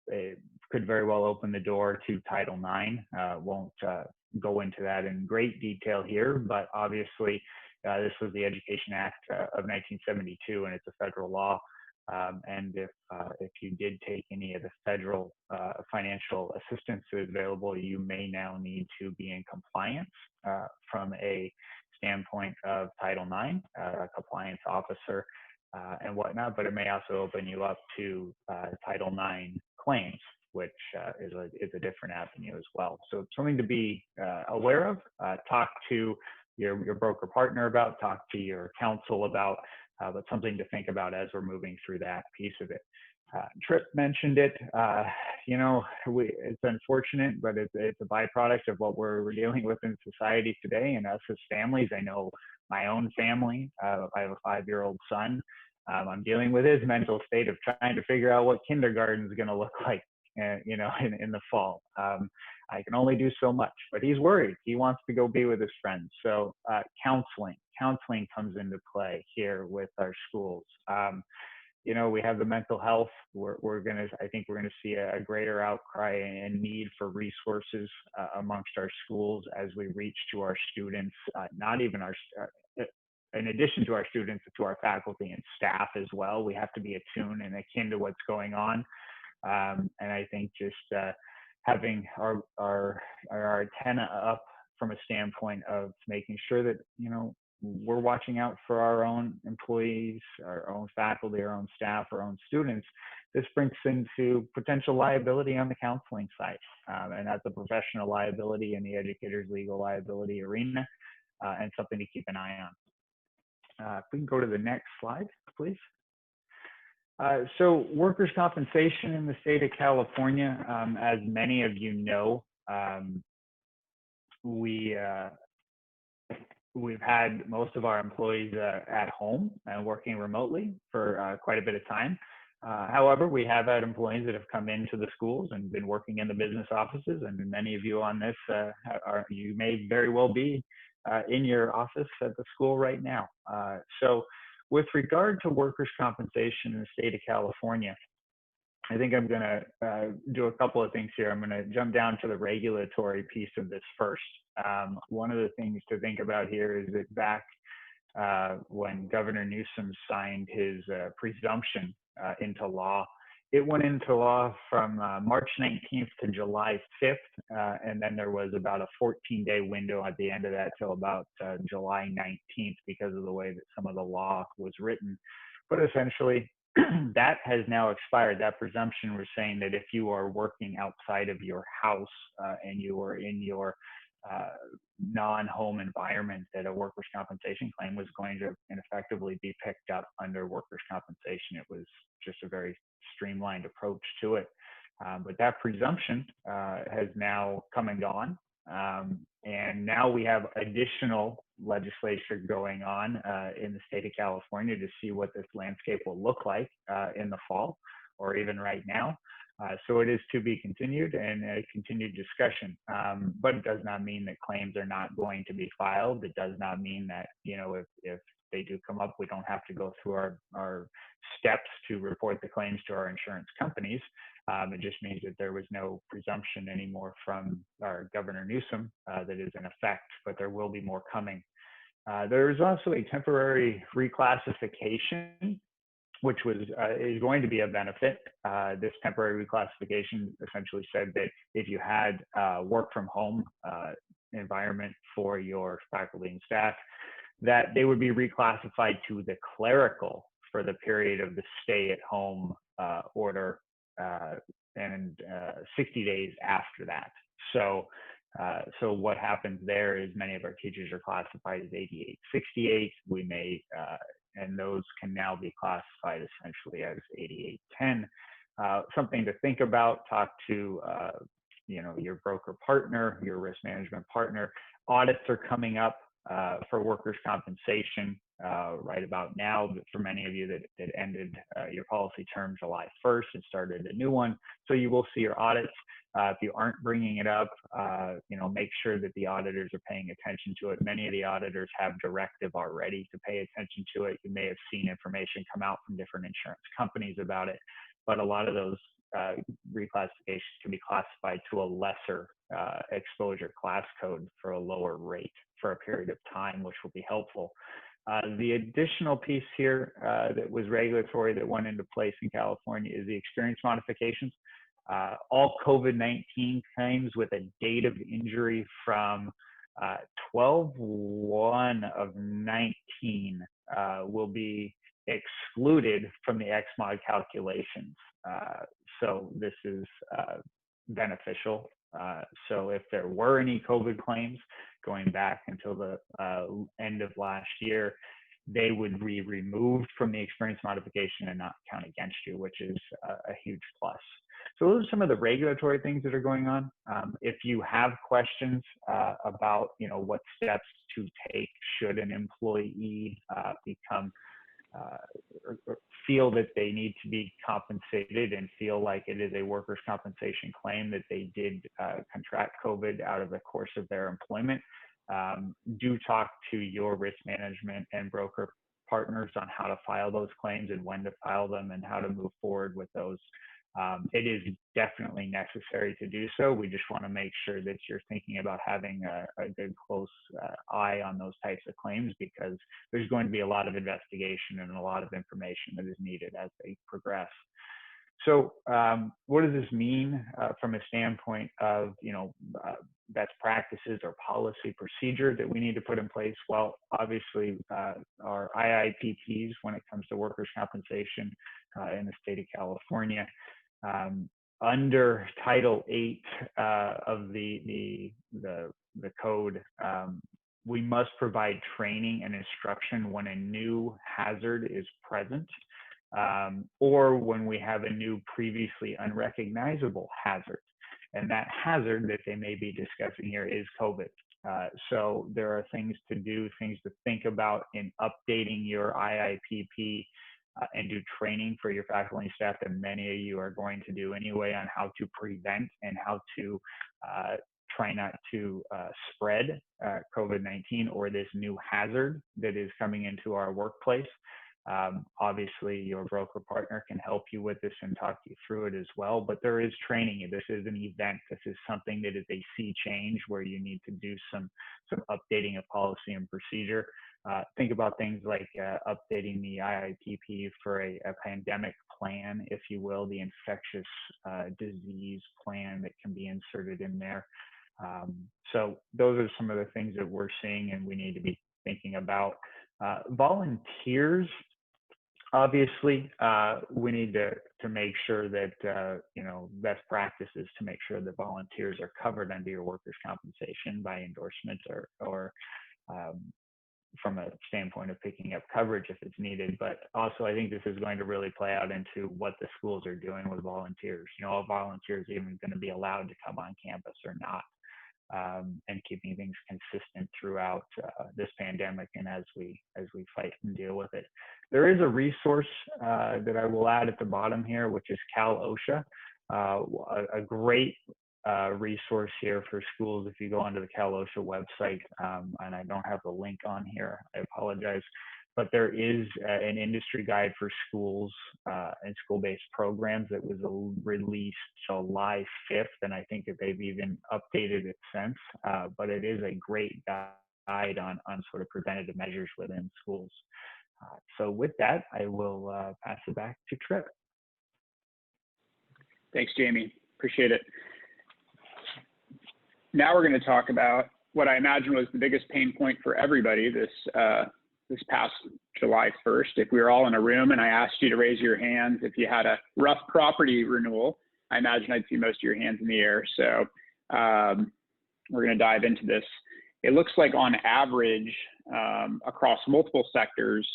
it could very well open the door to Title IX. Won't go into that in great detail here, but obviously this was the Education Act of 1972, and it's a federal law. And if you did take any of the federal financial assistance available, you may now need to be in compliance from a standpoint of Title IX, a compliance officer and whatnot, but it may also open you up to Title IX claims, which is a different avenue as well. So it's something to be aware of. Talk to your broker partner about, talk to your counsel about, but something to think about as we're moving through that piece of it. Tripp mentioned it. It's unfortunate, but it's a byproduct of what we're dealing with in society today, and us as families. I know my own family. I have a 5-year-old son. I'm dealing with his mental state of trying to figure out what kindergarten is going to look like, in the fall. I can only do so much, but he's worried. He wants to go be with his friends. So counseling comes into play here with our schools. We have the mental health. I think we're gonna see a greater outcry and need for resources amongst our schools as we reach to our students, not even in addition to our students, to our faculty and staff as well. We have to be attuned and akin to what's going on. And I think just having our antenna up from a standpoint of making sure that, we're watching out for our own employees, our own faculty, our own staff, our own students. This brings into potential liability on the counseling side. And that's a professional liability in the educator's legal liability arena, and something to keep an eye on. If we can go to the next slide, please. So workers' compensation in the state of California, as many of you know, we've had most of our employees at home and working remotely for quite a bit of time. However, we have had employees that have come into the schools and been working in the business offices, and many of you on this, you may very well be in your office at the school right now. So with regard to workers' compensation in the state of California, I think I'm going to do a couple of things here. I'm going to jump down to the regulatory piece of this first. One of the things to think about here is that back when Governor Newsom signed his presumption into law, it went into law from March 19th to July 5th, and then there was about a 14-day window at the end of that till about July 19th because of the way that some of the law was written. But essentially, that has now expired. That presumption was saying that if you are working outside of your house and you are in your non-home environment, that a workers' compensation claim was going to effectively be picked up under workers' compensation. It was just a very streamlined approach to it. But that presumption has now come and gone. And now we have additional legislation going on in the state of California to see what this landscape will look like in the fall or even right now. So it is to be continued and a continued discussion, but it does not mean that claims are not going to be filed. It does not mean that, you know, if they do come up, we don't have to go through our steps to report the claims to our insurance companies. It just means that there was no presumption anymore from our Governor Newsom that is in effect, but there will be more coming. There is also a temporary reclassification, which is going to be a benefit. This temporary reclassification essentially said that if you had work from home environment for your faculty and staff, that they would be reclassified to the clerical for the period of the stay-at-home order and 60 days after that. So what happens there is many of our teachers are classified as 8868. We may, and those can now be classified essentially as 8810. Something to think about, talk to, you know, your broker partner, your risk management partner. Audits are coming up for workers' compensation right about now. But for many of you that ended your policy term July 1st and started a new one, so you will see your audits. If you aren't bringing it up, you know, make sure that the auditors are paying attention to it. Many of the auditors have directive already to pay attention to it. You may have seen information come out from different insurance companies about it, but a lot of those reclassifications can be classified to a lesser exposure class code for a lower rate for a period of time, which will be helpful. The additional piece here that was regulatory that went into place in California is the experience modifications. All COVID-19 claims with a date of injury from 12/1 of 19 will be excluded from the XMOD calculations. So this is beneficial. So if there were any COVID claims going back until the end of last year, they would be removed from the experience modification and not count against you, which is a huge plus. So those are some of the regulatory things that are going on. If you have questions about, you know, what steps to take should an employee become or feel that they need to be compensated and feel like it is a workers' compensation claim that they did contract COVID out of the course of their employment, do talk to your risk management and broker partners on how to file those claims and when to file them and how to move forward with those. It is definitely necessary to do so. We just want to make sure that you're thinking about having a good close eye on those types of claims, because there's going to be a lot of investigation and a lot of information that is needed as they progress. So what does this mean from a standpoint of, you know, best practices or policy procedure that we need to put in place? Well, obviously our IIPPs when it comes to workers' compensation in the state of California, under Title 8 of the code, we must provide training and instruction when a new hazard is present, or when we have a new previously unrecognizable hazard. And that hazard that they may be discussing here is COVID. So there are things to do, things to think about in updating your IIPP and do training for your faculty and staff that many of you are going to do anyway on how to prevent and how to try not to spread COVID-19 or this new hazard that is coming into our workplace. Obviously, your broker partner can help you with this and talk you through it as well, but there is training. This is an event. This is something that is a sea change where you need to do some updating of policy and procedure. Think about things like updating the IIPP for a pandemic plan, if you will, the infectious disease plan that can be inserted in there. So those are some of the things that we're seeing and we need to be thinking about. Volunteers, obviously, we need to make sure that, you know, best practices to make sure that volunteers are covered under your workers' compensation by endorsement or from a standpoint of picking up coverage if it's needed. But also, I think this is going to really play out into what the schools are doing with volunteers. You know, are volunteers even going to be allowed to come on campus or not? and keeping things consistent throughout this pandemic and as we fight and deal with it. There is a resource that I will add at the bottom here, which is Cal-ISBOA, a great resource here for schools. If you go onto the Cal-ISBOA website, and I don't have the link on here, I apologize, but there is an industry guide for schools and school-based programs that was released July 5th, and I think that they've even updated it since, but it is a great guide on sort of preventative measures within schools. So with that, I will pass it back to Trip. Thanks, Jamie. Appreciate it. Now we're going to talk about what I imagine was the biggest pain point for everybody this past July 1st. If we were all in a room and I asked you to raise your hands if you had a rough property renewal, I imagine I'd see most of your hands in the air. So we're going to dive into this. It looks like on average, across multiple sectors,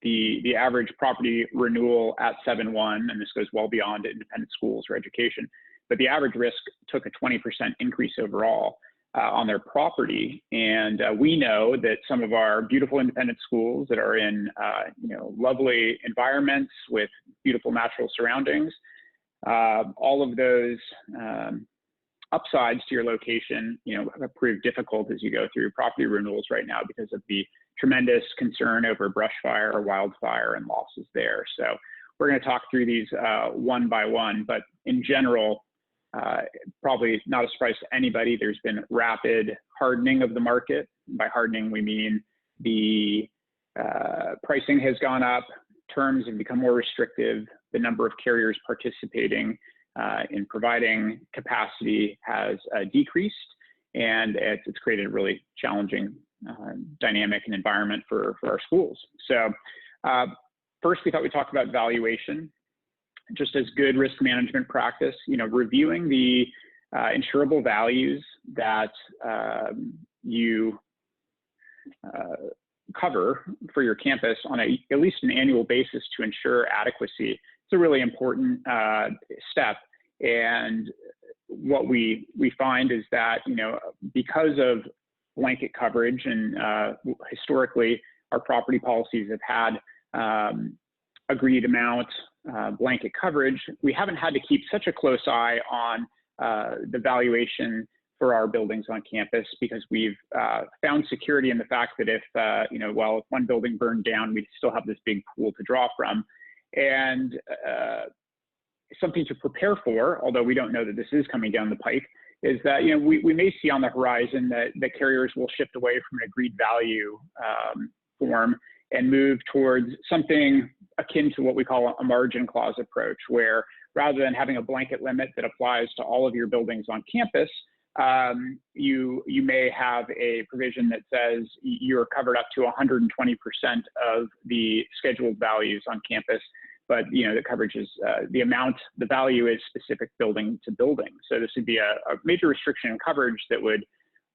the average property renewal at 7-1, and this goes well beyond independent schools or education, but the average risk took a 20% increase overall on their property. And we know that some of our beautiful independent schools that are in lovely environments with beautiful natural surroundings, all of those upsides to your location, have proved difficult as you go through property renewals right now because of the tremendous concern over brush fire or wildfire and losses there. So we're going to talk through these one by one, but in general, probably not a surprise to anybody, there's been rapid hardening of the market. By hardening, we mean the pricing has gone up, terms have become more restrictive, the number of carriers participating in providing capacity has decreased, and it's created a really challenging dynamic and environment for our schools. So first, we thought we'd talk about valuation. Just as good risk management practice, reviewing the insurable values that you cover for your campus on at least an annual basis to ensure adequacy. It's a really important step. And what we find is that, because of blanket coverage and historically our property policies have had agreed amount blanket coverage, we haven't had to keep such a close eye on the valuation for our buildings on campus because we've found security in the fact that if one building burned down, we'd still have this big pool to draw from. And something to prepare for, although we don't know that this is coming down the pike, is that we may see on the horizon that carriers will shift away from an agreed value form and move towards something akin to what we call a margin clause approach, where rather than having a blanket limit that applies to all of your buildings on campus, you may have a provision that says you're covered up to 120% of the scheduled values on campus, but the coverage is the value is specific building to building. So this would be a major restriction in coverage that would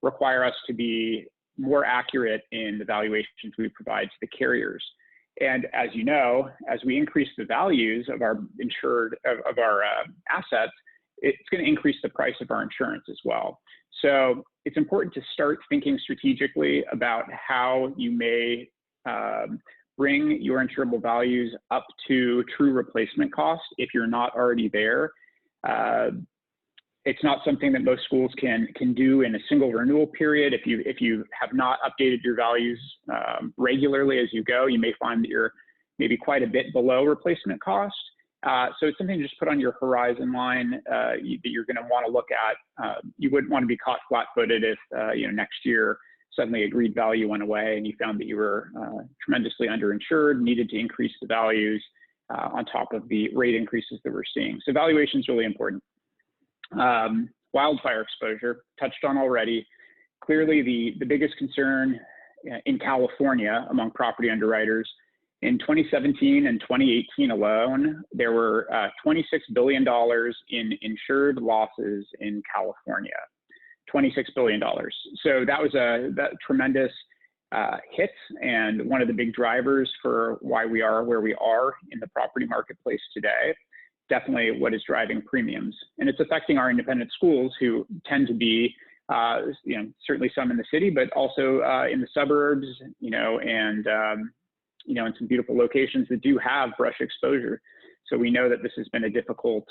require us to be more accurate in the valuations we provide to the carriers. And as you know, as we increase the values of our assets, it's going to increase the price of our insurance as well. So it's important to start thinking strategically about how you may bring your insurable values up to true replacement cost if you're not already there. It's not something that most schools can do in a single renewal period. If you have not updated your values regularly as you go, you may find that you're maybe quite a bit below replacement cost. So it's something to just put on your horizon line that you're going to want to look at. You wouldn't want to be caught flat-footed if next year suddenly agreed value went away and you found that you were tremendously underinsured, needed to increase the values on top of the rate increases that we're seeing. So valuation is really important. Wildfire exposure, touched on already. Clearly the biggest concern in California among property underwriters. In 2017 and 2018 alone, there were $26 billion in insured losses in California. $26 billion. So that was a tremendous hit and one of the big drivers for why we are where we are in the property marketplace today. definitely what is driving premiums. And it's affecting our independent schools, who tend to be, certainly some in the city, but also in the suburbs, and in some beautiful locations that do have brush exposure. So we know that this has been a difficult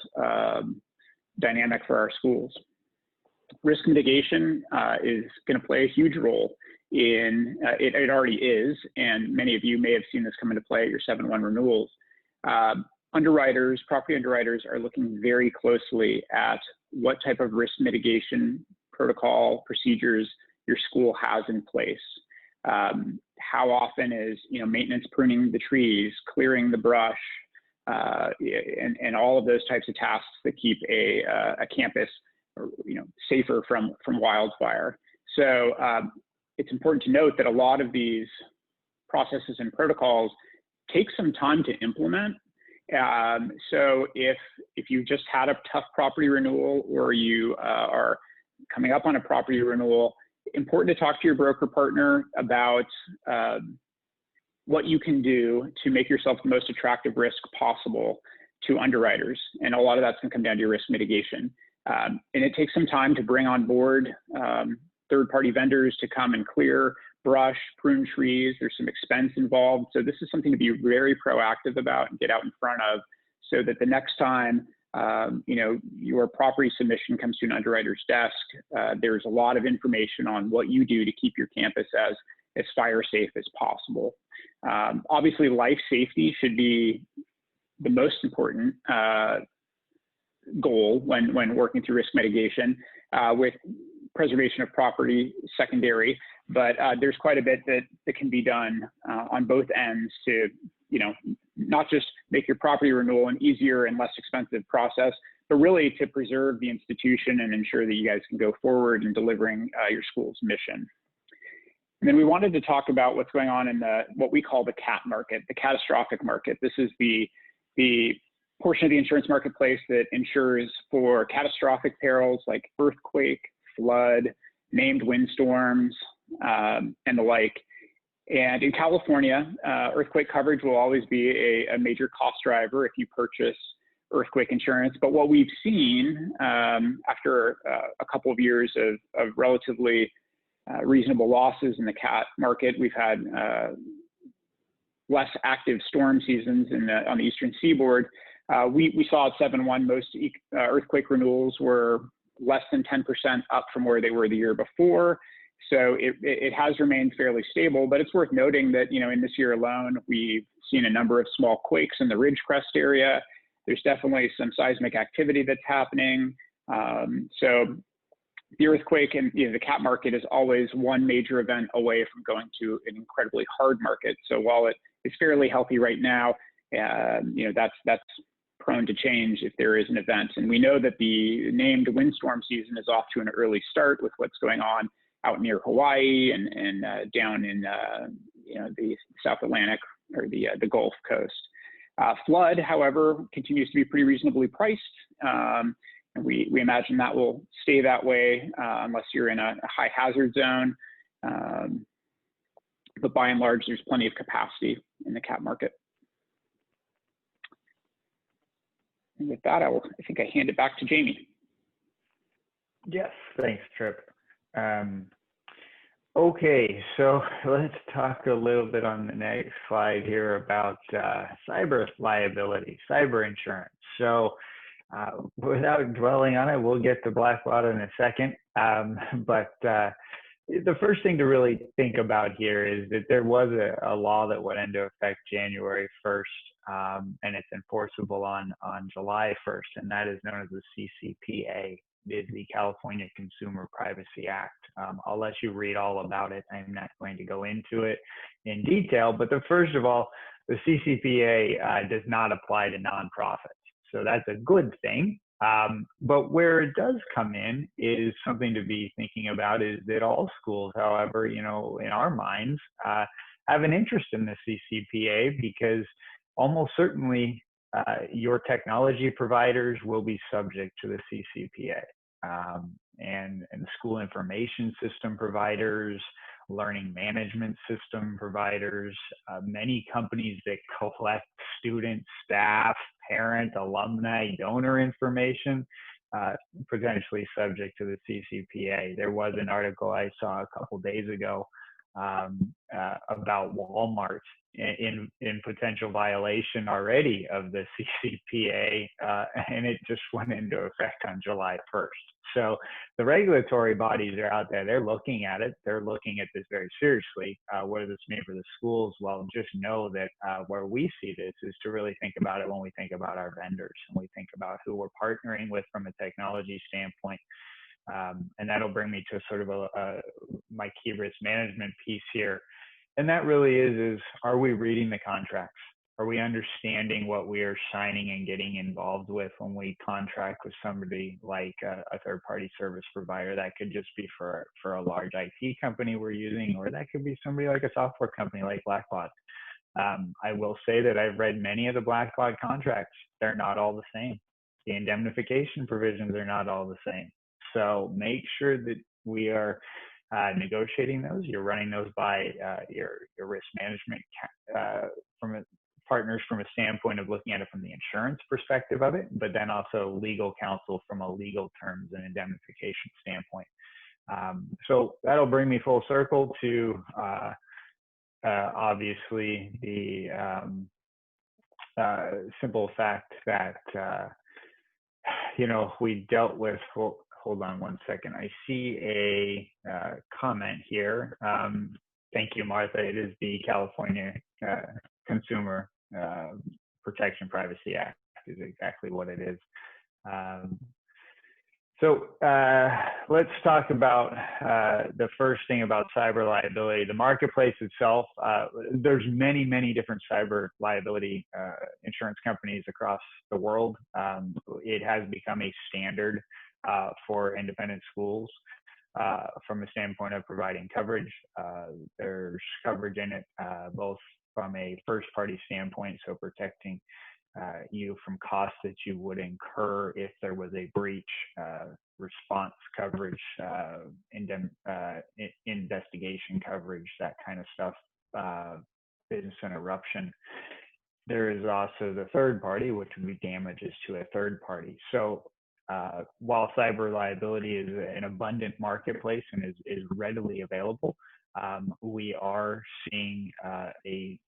dynamic for our schools. Risk mitigation is going to play a huge role in, it already is, and many of you may have seen this come into play at your 7-1 renewals. Property underwriters are looking very closely at what type of risk mitigation protocol procedures your school has in place. How often is maintenance, pruning the trees, clearing the brush, and all of those types of tasks that keep a campus safer from wildfire. So it's important to note that a lot of these processes and protocols take some time to implement. So if you just had a tough property renewal, or you are coming up on a property renewal, important to talk to your broker partner about what you can do to make yourself the most attractive risk possible to underwriters. And a lot of that's going to come down to your risk mitigation. And it takes some time to bring on board third-party vendors to come and clear, brush, prune trees. There's some expense involved. So this is something to be very proactive about and get out in front of, so that the next time your property submission comes to an underwriter's desk, there's a lot of information on what you do to keep your campus as fire safe as possible. Obviously, life safety should be the most important goal when working through risk mitigation, with preservation of property secondary. But there's quite a bit that can be done on both ends to, not just make your property renewal an easier and less expensive process, but really to preserve the institution and ensure that you guys can go forward in delivering your school's mission. And then we wanted to talk about what's going on in what we call the CAT market, the catastrophic market. This is the portion of the insurance marketplace that insures for catastrophic perils like earthquake, flood, named windstorms, and the like. And in California, earthquake coverage will always be a major cost driver if you purchase earthquake insurance. But what we've seen after a couple of years of relatively reasonable losses in the CAT market, we've had less active storm seasons on the eastern seaboard. We saw at 7-1 most earthquake renewals were less than 10% up from where they were the year before. So it has remained fairly stable, but it's worth noting that, in this year alone, we've seen a number of small quakes in the Ridgecrest area. There's definitely some seismic activity that's happening. So the earthquake and the CAT market is always one major event away from going to an incredibly hard market. So while it is fairly healthy right now, that's prone to change if there is an event. And we know that the named windstorm season is off to an early start with what's going on out near Hawaii and down in the South Atlantic or the Gulf Coast. Flood, however, continues to be pretty reasonably priced. And we imagine that will stay that way unless you're in a high hazard zone. But by and large, there's plenty of capacity in the CAT market. And with that, I think I hand it back to Jamie. Yes, thanks, Trip. Okay, so let's talk a little bit on the next slide here about cyber liability, cyber insurance. So without dwelling on it, we'll get to Blackwater in a second. But the first thing to really think about here is that there was a law that went into effect January 1st, and it's enforceable on July 1st, and that is known as the CCPA. Is the California Consumer Privacy Act. I'll let you read all about it. I'm not going to go into it in detail, but first of all, the CCPA does not apply to nonprofits. So that's a good thing. But where it does come in is something to be thinking about is that all schools, however, in our minds, have an interest in the CCPA because almost certainly your technology providers will be subject to the CCPA, and school information system providers, learning management system providers, many companies that collect students, staff, parent, alumni, donor information, potentially subject to the CCPA. There was an article I saw a couple days ago about Walmart in potential violation already of the CCPA, and it just went into effect on July 1st. So the regulatory bodies are out there. They're looking at it. They're looking at this very seriously. What does this mean for the schools? Well, just know that where we see this is to really think about it when we think about our vendors and we think about who we're partnering with from a technology standpoint. And that'll bring me to sort of my key risk management piece here. And that really is are we reading the contracts? Are we understanding what we are signing and getting involved with when we contract with somebody like a third-party service provider? That could just be for a large IT company we're using, or that could be somebody like a software company like Blackbaud. I will say that I've read many of the Blackbaud contracts. They're not all the same. The indemnification provisions are not all the same. So make sure that we are negotiating those. You're running those by your risk management partners from a standpoint of looking at it from the insurance perspective of it, but then also legal counsel from a legal terms and indemnification standpoint. So that'll bring me full circle to obviously the simple fact that we dealt with. Hold on one second. I see a comment here. Thank you, Martha. It is the California Consumer Protection Privacy Act is exactly what it is. So let's talk about the first thing about cyber liability. The marketplace itself, there's many, many different cyber liability insurance companies across the world. It has become a standard for independent schools from a standpoint of providing coverage. There's coverage in it both from a first-party standpoint, so protecting you from costs that you would incur if there was a breach, response coverage, investigation coverage, that kind of stuff, business interruption. There is also the third party, which would be damages to a third party. So while cyber liability is an abundant marketplace and is readily available, we are seeing a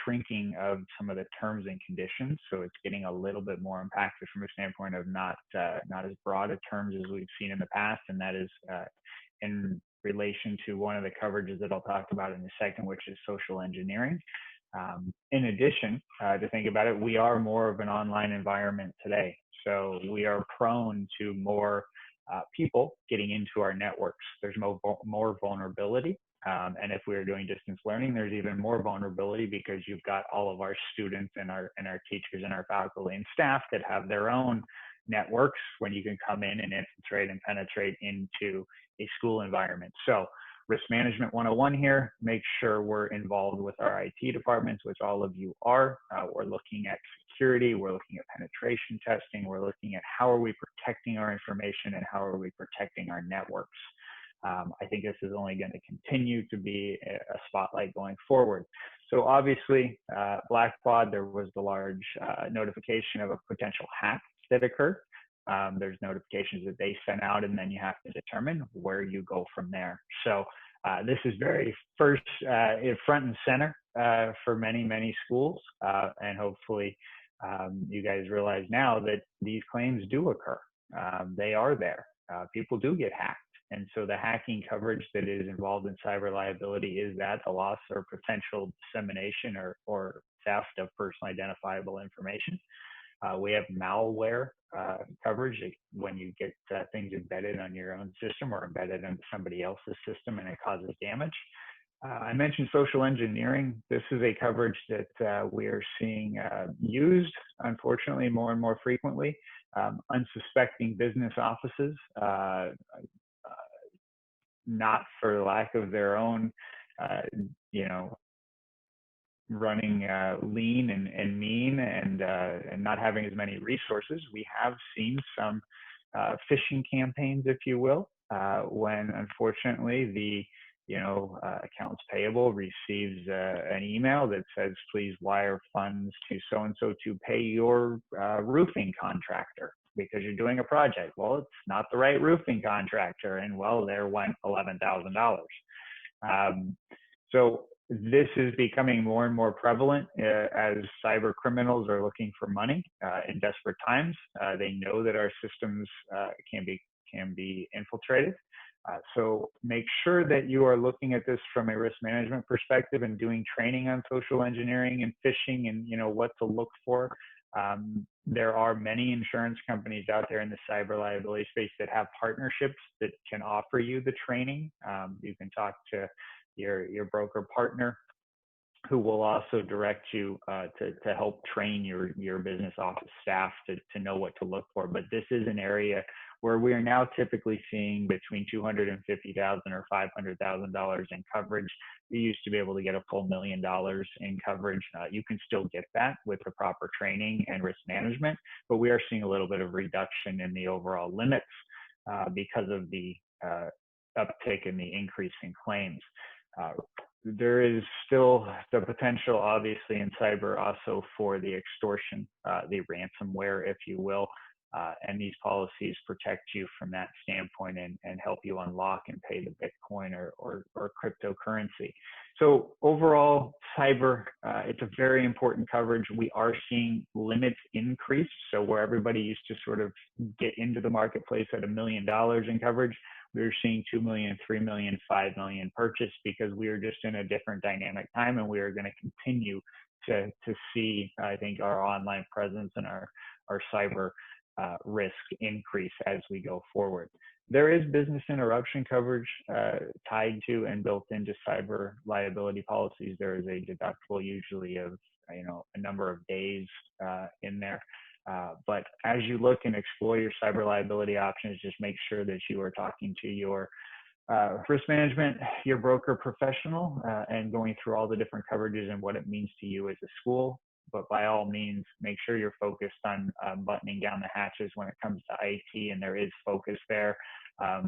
shrinking of some of the terms and conditions. So it's getting a little bit more impacted from a standpoint of not as broad a terms as we've seen in the past. And that is in relation to one of the coverages that I'll talk about in a second, which is social engineering. In addition, to think about it, we are more of an online environment today. So we are prone to more people getting into our networks. There's more vulnerability. And if we are doing distance learning, there's even more vulnerability because you've got all of our students and our teachers and our faculty and staff that have their own networks when you can come in and infiltrate and penetrate into a school environment. So risk management 101 here, make sure we're involved with our IT departments, which all of you are. We're looking at security, we're looking at penetration testing, we're looking at how are we protecting our information and how are we protecting our networks. I think this is only going to continue to be a spotlight going forward. So obviously, Blackbaud, there was the large notification of a potential hack that occurred. There's notifications that they sent out, and then you have to determine where you go from there. So this is very front and center for many, many schools. And hopefully you guys realize now that these claims do occur. They are there. People do get hacked. And so the hacking coverage that is involved in cyber liability is that the loss or potential dissemination or theft of personally identifiable information. We have malware coverage when you get things embedded on your own system or embedded into somebody else's system and it causes damage. I mentioned social engineering. This is a coverage that we are seeing used, unfortunately, more and more frequently. Unsuspecting business offices, not for lack of their own, running lean and mean and not having as many resources. We have seen some phishing campaigns, if you will, when unfortunately accounts payable receives an email that says, please wire funds to so-and-so to pay your roofing contractor because you're doing a project. Well, it's not the right roofing contractor. And well, there went $11,000. So this is becoming more and more prevalent as cyber criminals are looking for money in desperate times. They know that our systems can be infiltrated. So make sure that you are looking at this from a risk management perspective and doing training on social engineering and phishing and what to look for. There are many insurance companies out there in the cyber liability space that have partnerships that can offer you the training. You can talk to your broker partner who will also direct you to help train your business office staff to know what to look for. But this is an area where we are now typically seeing between $250,000 or $500,000 in coverage. You used to be able to get a full $1 million in coverage. You can still get that with the proper training and risk management, but we are seeing a little bit of reduction in the overall limits because of the uptick in the increase in claims. There is still the potential, obviously, in cyber also for the extortion, the ransomware, if you will, and these policies protect you from that standpoint and help you unlock and pay the Bitcoin or cryptocurrency. So overall, cyber, it's a very important coverage. We are seeing limits increase. So where everybody used to sort of get into the marketplace at $1 million in coverage, we're seeing 2 million, 3 million, 5 million purchase because we are just in a different dynamic time, and we are going to continue to see, I think, our online presence and our cyber risk increase as we go forward. There is business interruption coverage tied to and built into cyber liability policies. There is a deductible usually of a number of days in there. But as you look and explore your cyber liability options, just make sure that you are talking to your risk management, your broker professional, and going through all the different coverages and what it means to you as a school. But by all means, make sure you're focused on buttoning down the hatches when it comes to IT, and there is focus there.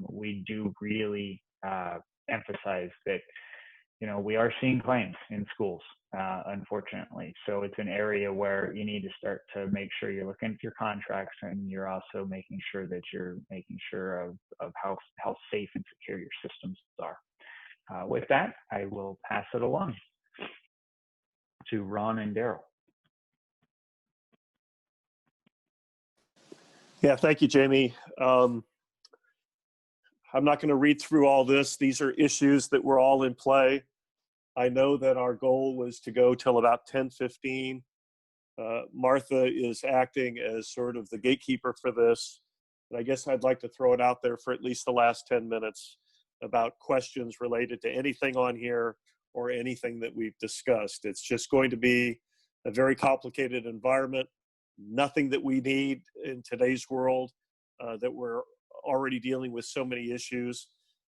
We do really emphasize that we are seeing claims in schools, unfortunately. So it's an area where you need to start to make sure you're looking at your contracts, and you're also making sure that you're making sure of how safe and secure your systems are. With that, I will pass it along to Ron and Daryl. Yeah, thank you, Jamie. I'm not going to read through all this. These are issues that were all in play. I know that our goal was to go till about 10:15. Martha is acting as sort of the gatekeeper for this. And I guess I'd like to throw it out there for at least the last 10 minutes about questions related to anything on here or anything that we've discussed. It's just going to be a very complicated environment. Nothing that we need in today's world that we're already dealing with so many issues.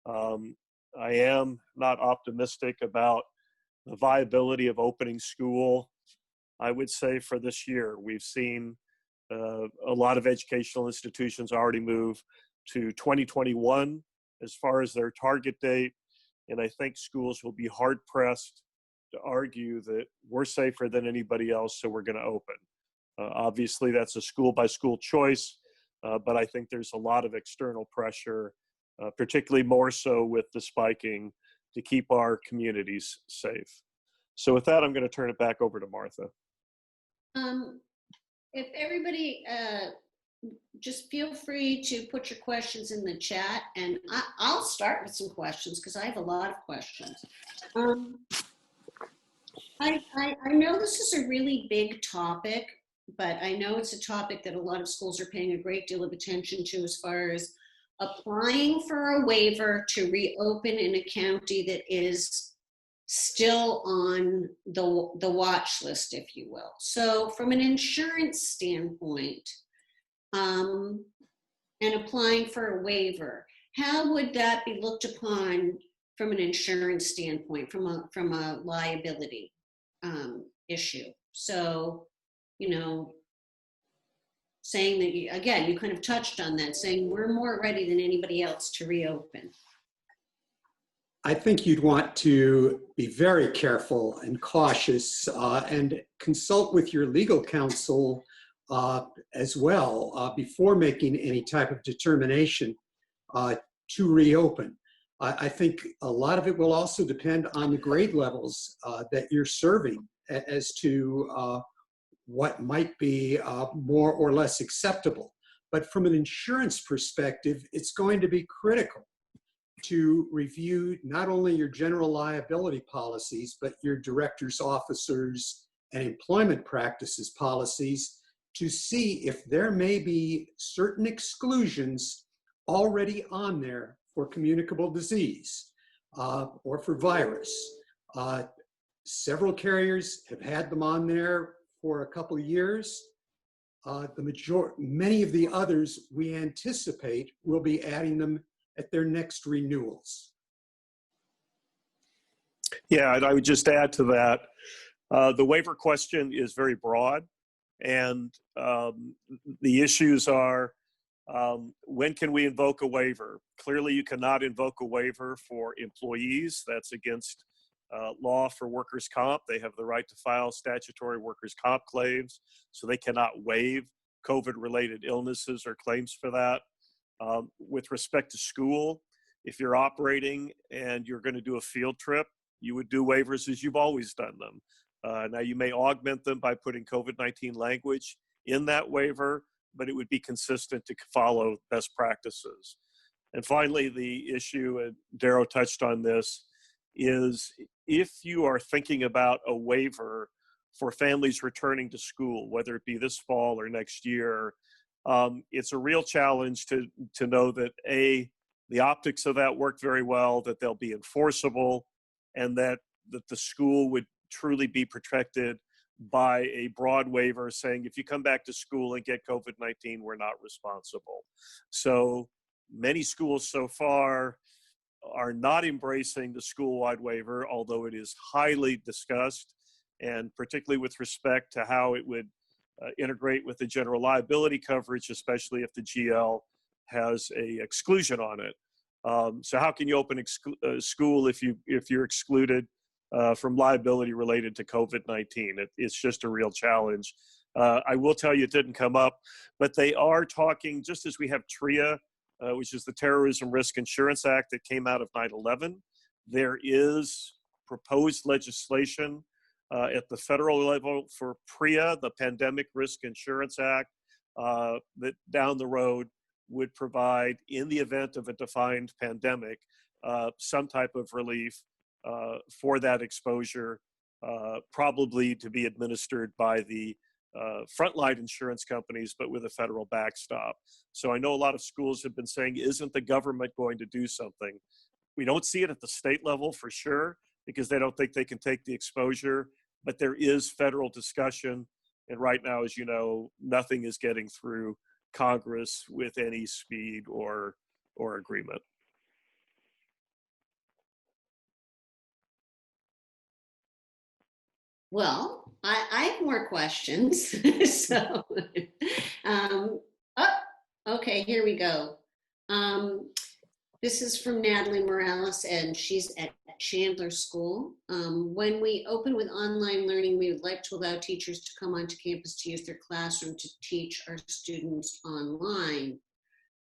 I am not optimistic about the viability of opening school. I would say for this year, we've seen a lot of educational institutions already move to 2021 as far as their target date. And I think schools will be hard pressed to argue that we're safer than anybody else, so we're going to open. Obviously, that's a school by school choice, but I think there's a lot of external pressure, particularly more so with the spiking, to keep our communities safe. So with that, I'm going to turn it back over to Martha. If everybody, just feel free to put your questions in the chat, and I'll start with some questions because I have a lot of questions. I know this is a really big topic, but I know it's a topic that a lot of schools are paying a great deal of attention to as far as applying for a waiver to reopen in a county that is still on the watch list, if you will. So from an insurance standpoint, and applying for a waiver, how would that be looked upon from an insurance standpoint, from a liability issue? So, saying that, again, you kind of touched on that, saying we're more ready than anybody else to reopen. I think you'd want to be very careful and cautious and consult with your legal counsel as well before making any type of determination to reopen. I think a lot of it will also depend on the grade levels that you're serving as to what might be more or less acceptable. But from an insurance perspective, it's going to be critical to review not only your general liability policies, but your directors, officers, and employment practices policies to see if there may be certain exclusions already on there for communicable disease or for virus. Several carriers have had them on there for a couple of years. Many of the others we anticipate will be adding them at their next renewals. Yeah, and I would just add to that, the waiver question is very broad, and the issues are, when can we invoke a waiver? Clearly, you cannot invoke a waiver for employees. That's against law for workers' comp. They have the right to file statutory workers' comp claims, so they cannot waive COVID-related illnesses or claims for that. With respect to school, if you're operating and you're going to do a field trip, you would do waivers as you've always done them. Now, you may augment them by putting COVID-19 language in that waiver, but it would be consistent to follow best practices. And finally, the issue, and Darrow touched on this, is if you are thinking about a waiver for families returning to school, whether it be this fall or next year, it's a real challenge to know that the optics of that work very well, that they'll be enforceable, and that the school would truly be protected by a broad waiver saying, if you come back to school and get COVID-19, we're not responsible. So many schools so far are not embracing the school-wide waiver, although it is highly discussed, and particularly with respect to how it would integrate with the general liability coverage, especially if the GL has a exclusion on it. So how can you open school if you're excluded from liability related to COVID-19? It's just a real challenge. I will tell you it didn't come up, but they are talking, just as we have TRIA, which is the Terrorism Risk Insurance Act that came out of 9/11. There is proposed legislation at the federal level for PRIA, the Pandemic Risk Insurance Act, that down the road would provide, in the event of a defined pandemic, some type of relief for that exposure, probably to be administered by the frontline insurance companies, but with a federal backstop. So I know a lot of schools have been saying, isn't the government going to do something? We don't see it at the state level for sure, because they don't think they can take the exposure, but there is federal discussion. And right now, as you know, nothing is getting through Congress with any speed or agreement. Well, I have more questions. So, okay, here we go. This is from Natalie Morales, and she's at Chandler School. When we open with online learning, we would like to allow teachers to come onto campus to use their classroom to teach our students online.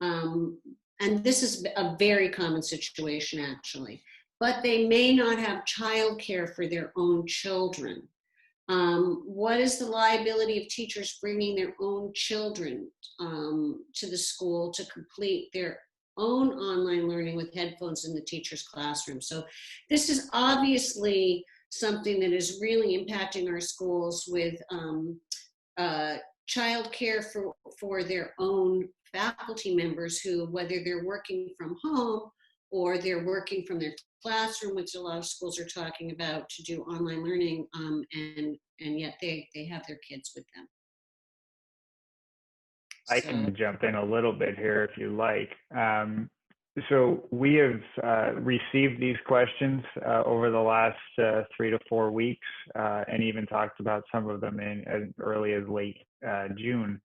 And this is a very common situation, actually. But they may not have childcare for their own children. What is the liability of teachers bringing their own children to the school to complete their own online learning with headphones in the teacher's classroom? So this is obviously something that is really impacting our schools with childcare for their own faculty members who, whether they're working from home or they're working from their classroom, which a lot of schools are talking about to do online learning, and yet they have their kids with them. I can jump in a little bit here if you like. So we have received these questions over the last 3 to 4 weeks, and even talked about some of them in as early as late June.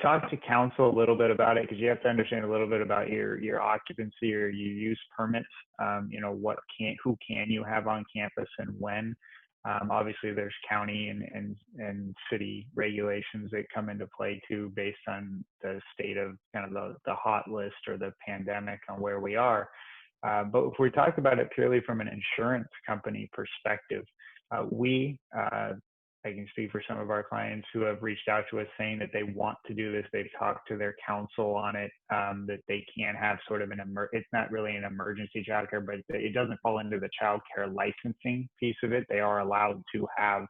talk to council a little bit about it, because you have to understand a little bit about your occupancy or your use permits. You know, who can you have on campus and when. Obviously, there's county and city regulations that come into play too, based on the state of kind of the hot list or the pandemic on where we are. But if we talk about it purely from an insurance company perspective, I can speak for some of our clients who have reached out to us saying that they want to do this. They've talked to their counsel on it, that they can have sort of it's not really an emergency childcare, but it doesn't fall into the childcare licensing piece of it. They are allowed to have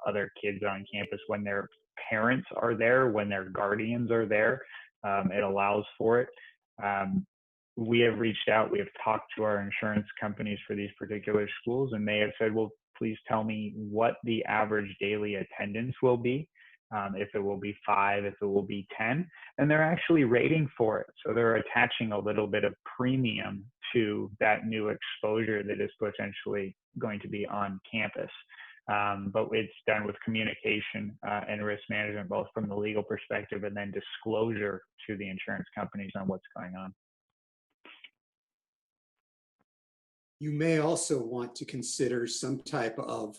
other kids on campus when their parents are there, when their guardians are there. It allows for it. We have reached out, we have talked to our insurance companies for these particular schools, and they have said, well, please tell me what the average daily attendance will be, if it will be 5, if it will be 10, and they're actually rating for it. So they're attaching a little bit of premium to that new exposure that is potentially going to be on campus. But it's done with communication and risk management, both from the legal perspective and then disclosure to the insurance companies on what's going on. You may also want to consider some type of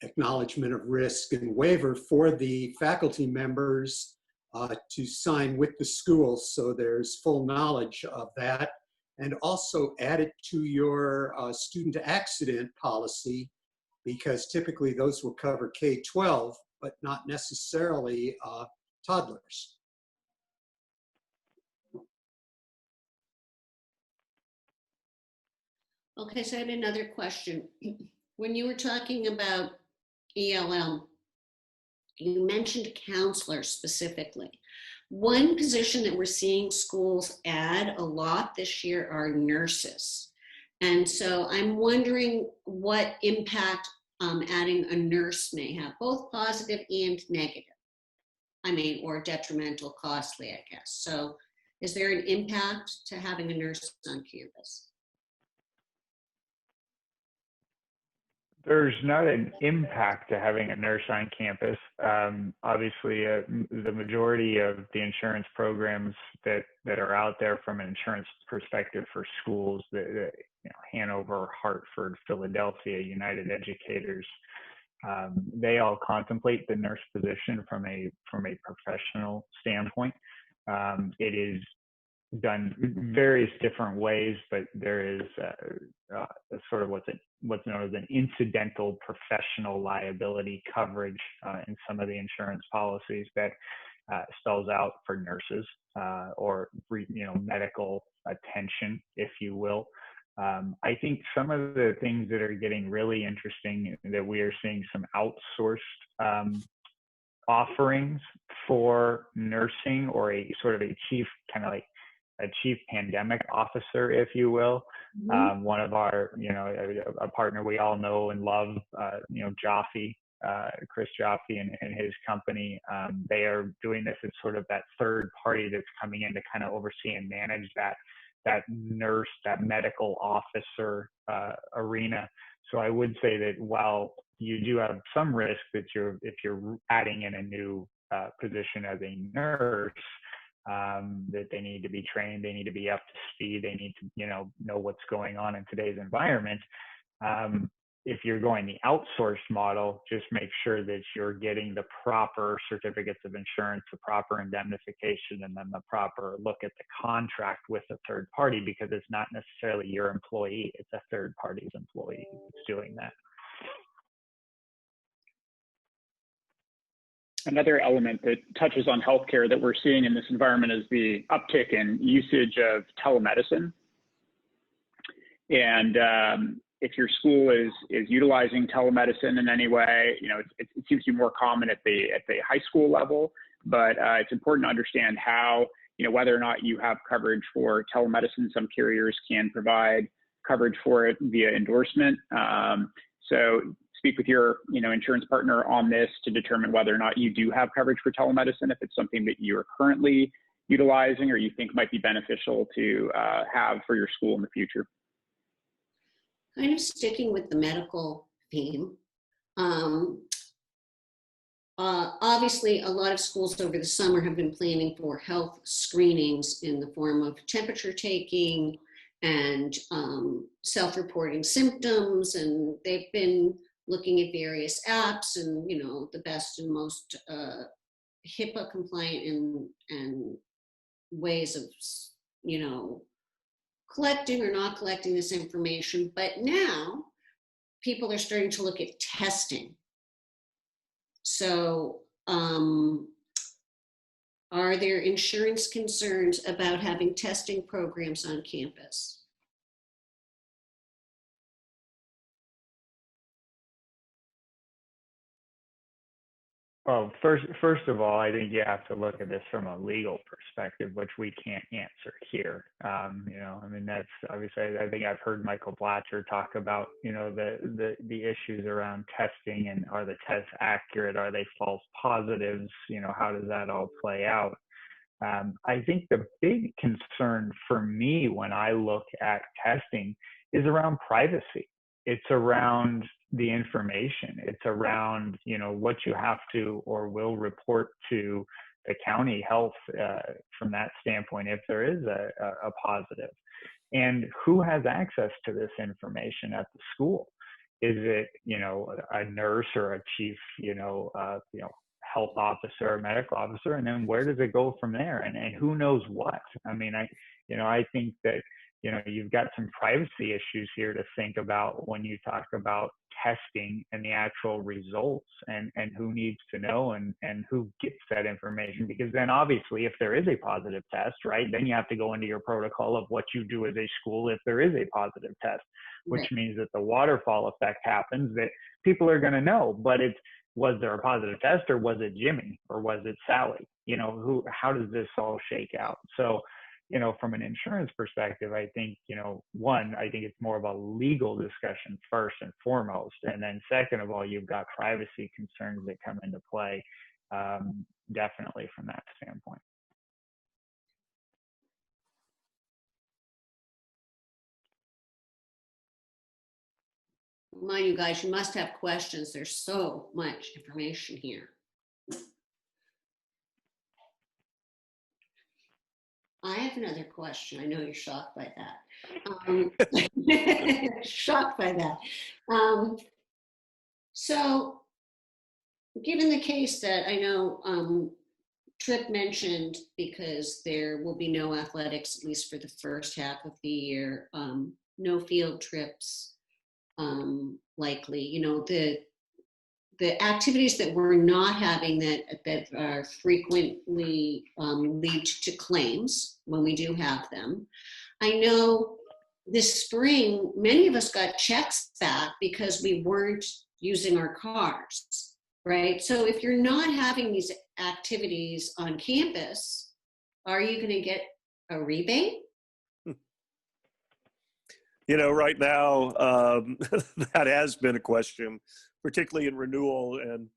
acknowledgement of risk and waiver for the faculty members to sign with the school, so there's full knowledge of that. And also add it to your student accident policy, because typically those will cover K-12, but not necessarily toddlers. Okay, so I had another question. When you were talking about ELL, you mentioned counselors specifically. One position that we're seeing schools add a lot this year are nurses. And so I'm wondering what impact adding a nurse may have, both positive and negative. I mean, or detrimental, costly, I guess. So is there an impact to having a nurse on campus? There's not an impact to having a nurse on campus. Obviously, the majority of the insurance programs that are out there from an insurance perspective for schools, Hanover, Hartford, Philadelphia, United Educators, they all contemplate the nurse position from a professional standpoint. It is done various different ways, but there is sort of what's known as an incidental professional liability coverage in some of the insurance policies that spells out for nurses or medical attention, if you will. I think some of the things that are getting really interesting, that we are seeing some outsourced offerings for nursing, or a sort of a chief pandemic officer, if you will. Mm-hmm. One of our, a partner we all know and love, Jaffe, Chris Jaffe and his company, they are doing this as sort of that third party that's coming in to kind of oversee and manage that nurse, that medical officer arena. So I would say that while you do have some risk that if you're adding in a new position as a nurse, that they need to be trained, they need to be up to speed, they need to know what's going on in today's environment. If you're going the outsourced model, just make sure that you're getting the proper certificates of insurance, the proper indemnification, and then the proper look at the contract with a third party, because it's not necessarily your employee, it's a third party's employee that's doing that. Another element that touches on healthcare that we're seeing in this environment is the uptick in usage of telemedicine. And if your school is utilizing telemedicine in any way, it seems to be more common at the high school level, but it's important to understand how, whether or not you have coverage for telemedicine. Some carriers can provide coverage for it via endorsement. So speak with your insurance partner on this to determine whether or not you do have coverage for telemedicine, if it's something that you're currently utilizing or you think might be beneficial to have for your school in the future. Kind of sticking with the medical theme, Obviously, a lot of schools over the summer have been planning for health screenings in the form of temperature taking and self-reporting symptoms, and they've been looking at various apps and, you know, the best and most HIPAA compliant and ways of, you know, collecting or not collecting this information. But now people are starting to look at testing. So are there insurance concerns about having testing programs on campus? Well, first of all, I think you have to look at this from a legal perspective, which we can't answer here. You know, I mean, that's obviously, I think I've heard Michael Blatcher talk about, you know, the issues around testing and are the tests accurate? Are they false positives? You know, how does that all play out? I think the big concern for me when I look at testing is around privacy. It's around the information. It's around, you know, what you have to or will report to the county health from that standpoint if there is a positive. And who has access to this information at the school? Is it, you know, a nurse or a chief, health officer or medical officer? And then where does it go from there? And who knows what? I mean, I think that, you know, you've got some privacy issues here to think about when you talk about testing and the actual results and who needs to know and who gets that information. Because then obviously if there is a positive test, right, then you have to go into your protocol of what you do as a school if there is a positive test, which Right. means that the waterfall effect happens, that people are going to know, but was there a positive test or was it Jimmy or was it Sally? You know, how does this all shake out? So, you know, from an insurance perspective, I think, you know, one, I think it's more of a legal discussion first and foremost. And then second of all, you've got privacy concerns that come into play, definitely from that standpoint. Mind you guys, you must have questions. There's so much information here. I have another question. I know you're shocked by that. Shocked by that. So, given the case that I know Tripp mentioned, because there will be no athletics, at least for the first half of the year, no field trips, likely, you know, the activities that we're not having that are frequently lead to claims when we do have them. I know this spring, many of us got checks back because we weren't using our cars, right? So if you're not having these activities on campus, are you going to get a rebate? You know, right now, that has been a question, particularly in renewal. And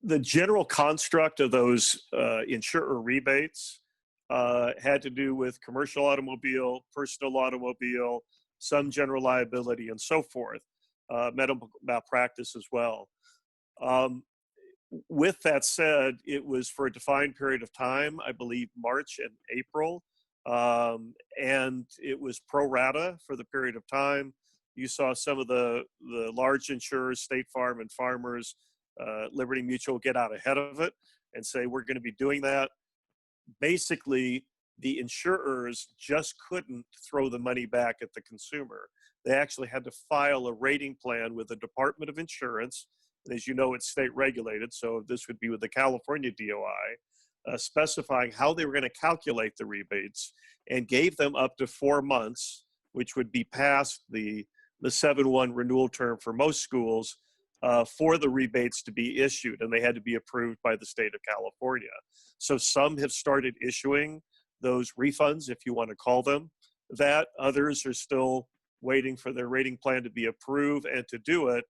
the general construct of those insurer rebates had to do with commercial automobile, personal automobile, some general liability, and so forth, medical malpractice as well. With that said, it was for a defined period of time, I believe March and April. And it was pro rata for the period of time. You saw some of the large insurers, State Farm and Farmers, Liberty Mutual, get out ahead of it and say, we're going to be doing that. Basically, the insurers just couldn't throw the money back at the consumer. They actually had to file a rating plan with the Department of Insurance. And as you know, it's state regulated, so this would be with the California DOI. Specifying how they were going to calculate the rebates, and gave them up to 4 months, which would be past the 7/1 renewal term for most schools, for the rebates to be issued, and they had to be approved by the state of California. So some have started issuing those refunds, if you want to call them that. Others are still waiting for their rating plan to be approved and to do it.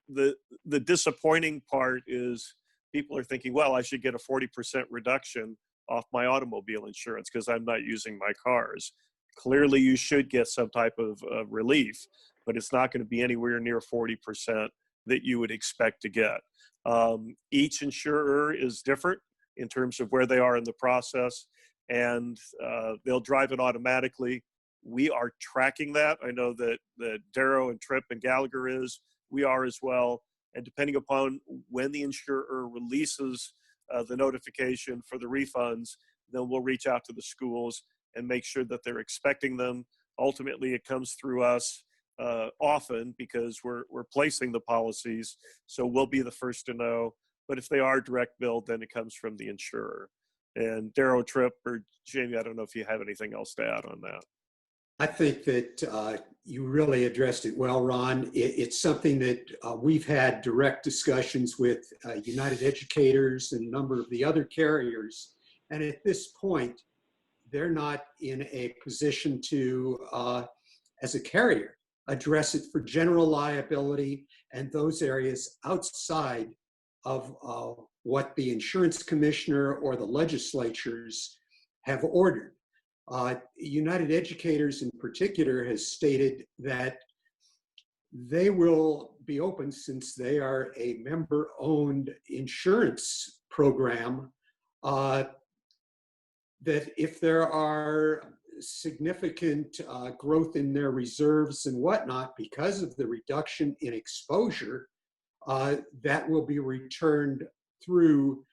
The disappointing part is people are thinking, well, I should get a 40% reduction off my automobile insurance because I'm not using my cars. Clearly, you should get some type of relief. but it's not going to be anywhere near 40% that you would expect to get. Each insurer is different in terms of where they are in the process, and they'll drive it automatically. We are tracking that. I know that Darrow and Tripp and Gallagher is. We are as well. And depending upon when the insurer releases the notification for the refunds, then we'll reach out to the schools and make sure that they're expecting them. Ultimately, it comes through us often because we're placing the policies, so we'll be the first to know. But if they are direct billed, then it comes from the insurer. And Darrow, Tripp, or Jamie, I don't know if you have anything else to add on that. I think that you really addressed it well, Ron. It's something that we've had direct discussions with United Educators and a number of the other carriers. And at this point, they're not in a position to, as a carrier, address it for general liability and those areas outside of what the insurance commissioner or the legislatures have ordered. United Educators in particular has stated that they will be open, since they are a member-owned insurance program, that if there are significant growth in their reserves and whatnot because of the reduction in exposure, that will be returned through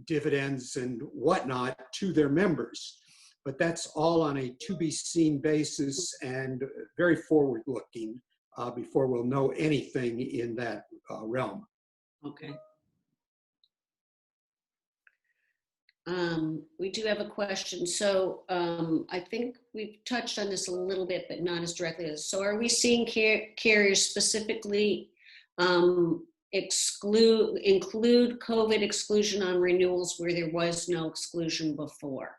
dividends and whatnot to their members. But that's all on a to-be-seen basis and very forward-looking before we'll know anything in that realm. Okay. We do have a question. So I think we've touched on this a little bit, but not as directly as. So are we seeing carriers specifically include COVID exclusion on renewals where there was no exclusion before?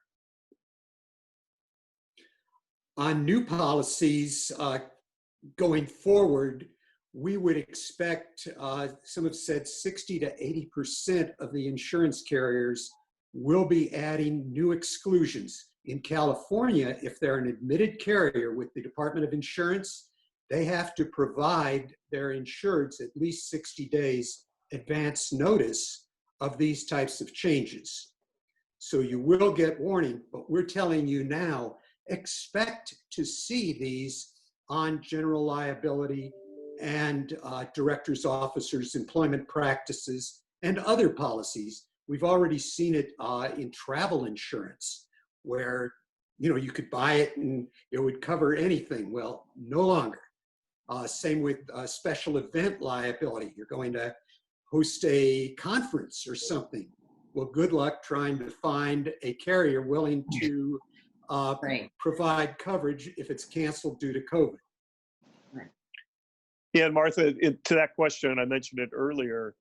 On new policies going forward, we would expect, some have said 60 to 80% of the insurance carriers will be adding new exclusions. In California, if they're an admitted carrier with the Department of Insurance, they have to provide their insureds at least 60 days advance notice of these types of changes. So you will get warning, but we're telling you now, expect to see these on general liability and directors, officers, employment practices, and other policies. We've already seen it in travel insurance, where you could buy it and it would cover anything. Well, no longer. Same with special event liability. You're going to host a conference or something. Well, good luck trying to find a carrier willing to provide coverage if it's canceled due to COVID. Yeah, and Martha, to that question, I mentioned it earlier,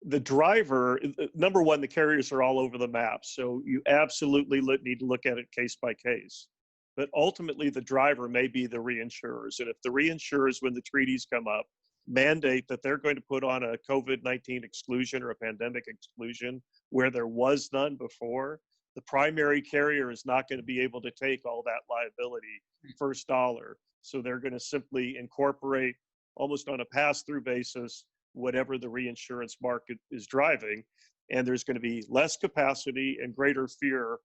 the driver, number one, the carriers are all over the map. So you absolutely need to look at it case by case. But ultimately, the driver may be the reinsurers. And if the reinsurers, when the treaties come up, mandate that they're going to put on a COVID-19 exclusion or a pandemic exclusion where there was none before, the primary carrier is not going to be able to take all that liability first dollar. So they're going to simply incorporate, almost on a pass-through basis, whatever the reinsurance market is driving. And there's going to be less capacity and greater fear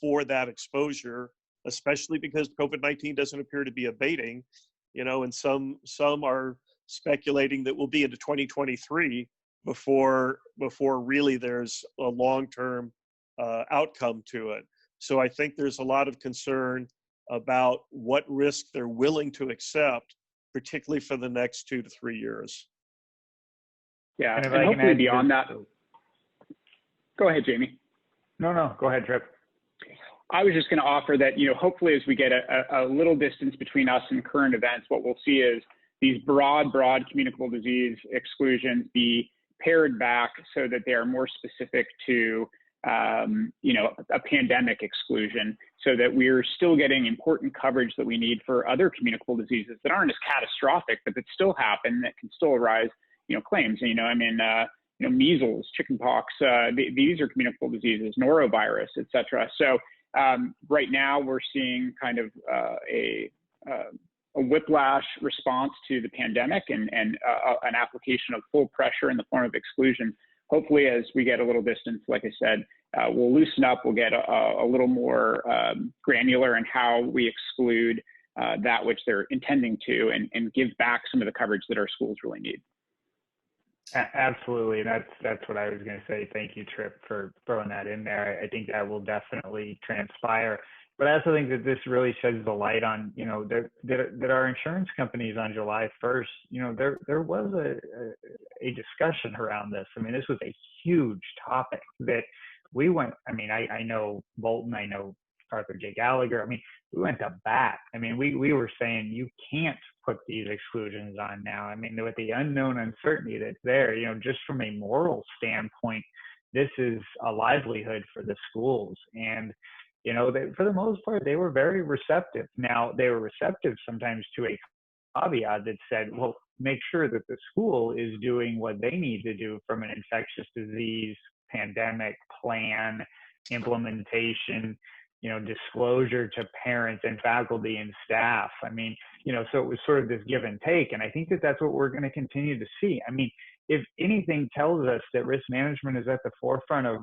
for that exposure, especially because COVID-19 doesn't appear to be abating, and some are speculating that we'll be into 2023 before really there's a long-term outcome to it. So I think there's a lot of concern about what risk they're willing to accept, particularly for the next 2 to 3 years. Yeah, and hopefully beyond that. Go ahead, Jamie. No, go ahead, Tripp. I was just going to offer that, hopefully as we get a little distance between us and current events, what we'll see is these broad communicable disease exclusions be pared back so that they are more specific to, a pandemic exclusion, so that we're still getting important coverage that we need for other communicable diseases that aren't as catastrophic, but that still happen, that can still arise, claims. Measles, chickenpox, these are communicable diseases, norovirus, et cetera. So right now we're seeing kind of a a whiplash response to the pandemic and an application of full pressure in the form of exclusion. Hopefully, as we get a little distance, like I said, we'll loosen up, we'll get a little more granular in how we exclude that which they're intending to and give back some of the coverage that our schools really need. Absolutely. That's what I was going to say. Thank you, Trip, for throwing that in there. I think that will definitely transpire. But I also think that this really sheds the light on, that our insurance companies on July 1st, there was a discussion around this. I mean, this was a huge topic that we went, I know Bolton, I know Arthur J. Gallagher. I mean, we went to bat. I mean, we were saying you can't put these exclusions on now. I mean, with the unknown uncertainty that's there, just from a moral standpoint, this is a livelihood for the schools. And, for the most part, they were very receptive. Now, they were receptive sometimes to a caveat that said, well, make sure that the school is doing what they need to do from an infectious disease pandemic plan, implementation, disclosure to parents and faculty and staff. I mean, so it was sort of this give and take. And I think that that's what we're going to continue to see. I mean, if anything tells us that risk management is at the forefront of,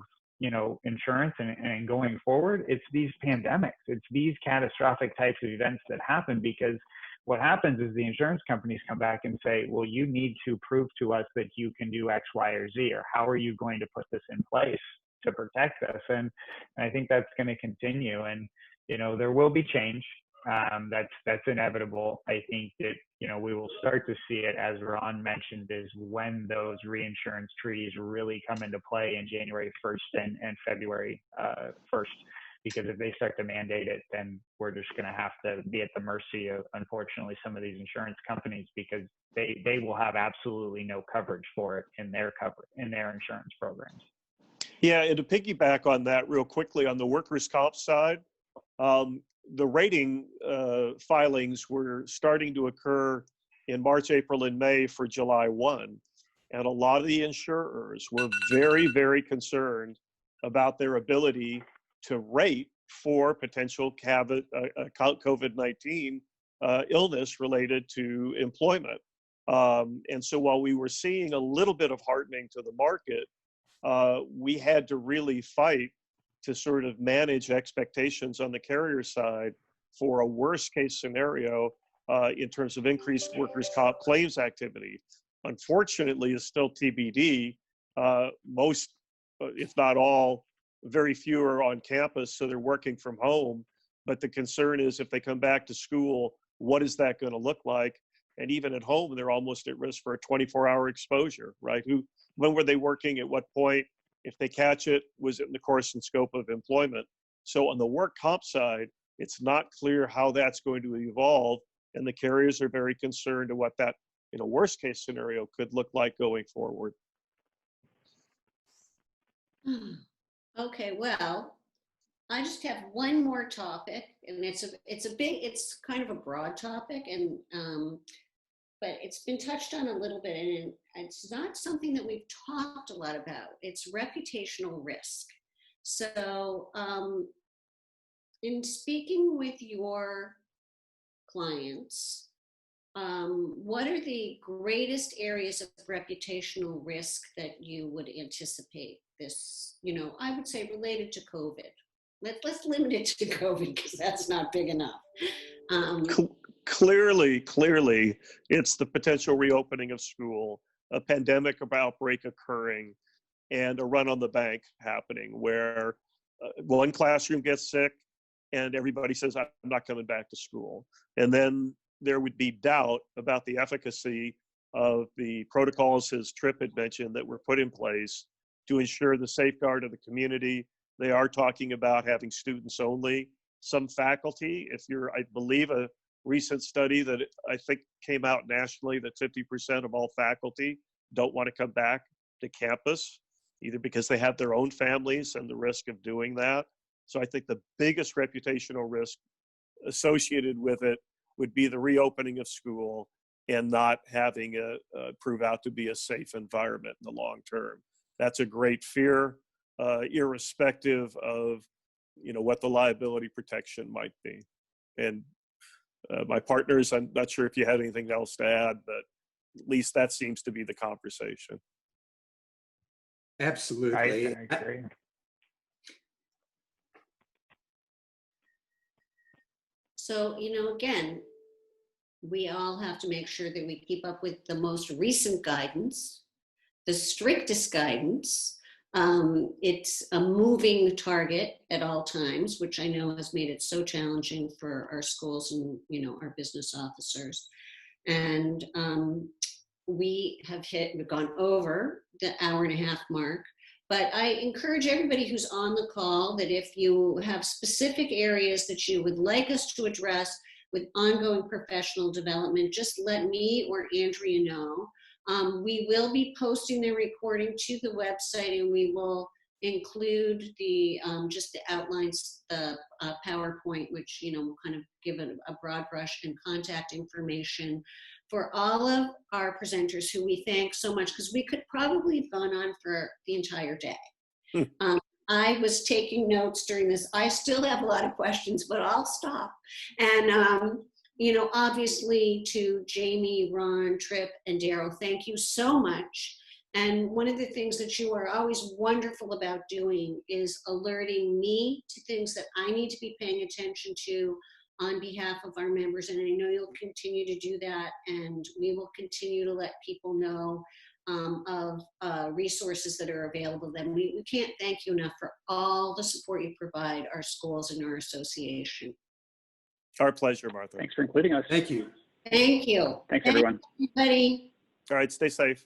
insurance and going forward, it's these pandemics, it's these catastrophic types of events that happen, because what happens is the insurance companies come back and say, well, you need to prove to us that you can do X, Y, or Z, or how are you going to put this in place to protect us? And I think that's going to continue. And, there will be change. That's inevitable. I think that, we will start to see it, as Ron mentioned, is when those reinsurance treaties really come into play in January 1st and February 1st. Because if they start to mandate it, then we're just going to have to be at the mercy of, unfortunately, some of these insurance companies, because they will have absolutely no coverage for it in their insurance programs. Yeah, and to piggyback on that real quickly, on the workers' comp side, the rating filings were starting to occur in March, April, and May for July 1. And a lot of the insurers were very, very concerned about their ability to rate for potential COVID-19 illness related to employment. And so while we were seeing a little bit of hardening to the market, we had to really fight to sort of manage expectations on the carrier side for a worst case scenario in terms of increased workers' comp claims activity. Unfortunately, it's still TBD. Most, if not all, very few are on campus, so they're working from home. But the concern is, if they come back to school, what is that going to look like? And even at home, they're almost at risk for a 24-hour exposure, right? When were they working? At what point? If they catch it, was it in the course and scope of employment? So on the work comp side, it's not clear how that's going to evolve. And the carriers are very concerned to what that, in a worst case scenario, could look like going forward. Okay, well, I just have one more topic, and it's kind of a broad topic, and but it's been touched on a little bit, and it's not something that we've talked a lot about. It's reputational risk. So in speaking with your clients, what are the greatest areas of reputational risk that you would anticipate this, I would say related to COVID? Let's limit it to COVID, because that's not big enough. Clearly, it's the potential reopening of school, a pandemic outbreak occurring, and a run on the bank happening where one classroom gets sick and everybody says, I'm not coming back to school. And then there would be doubt about the efficacy of the protocols, as Tripp had mentioned, that were put in place to ensure the safeguard of the community. They are talking about having students only. Some faculty, I believe a recent study that I think came out nationally, that 50% of all faculty don't want to come back to campus, either because they have their own families and the risk of doing that. So I think the biggest reputational risk associated with it would be the reopening of school and not having it prove out to be a safe environment in the long term. That's a great fear, irrespective of what the liability protection might be. And my partners, I'm not sure if you had anything else to add, but at least that seems to be the conversation. Absolutely. I agree. So, again, we all have to make sure that we keep up with the most recent guidance, the strictest guidance. It's a moving target at all times, which I know has made it so challenging for our schools and, our business officers. And we've gone over the hour-and-a-half mark. But I encourage everybody who's on the call that if you have specific areas that you would like us to address with ongoing professional development, just let me or Andrea know. We will be posting the recording to the website, and we will include the just the outlines, the PowerPoint, which will kind of give it a broad brush, and contact information for all of our presenters, who we thank so much, because we could probably have gone on for the entire day. I was taking notes during this. I still have a lot of questions, but I'll stop. And obviously, to Jamie, Ron, Tripp, and Daryl, thank you so much. And one of the things that you are always wonderful about doing is alerting me to things that I need to be paying attention to on behalf of our members. And I know you'll continue to do that, and we will continue to let people know of resources that are available. Then we can't thank you enough for all the support you provide our schools and our association. Our pleasure, Martha. Thanks for including us. Thank you. Thank you. Thanks, everyone. Everybody. All right, stay safe.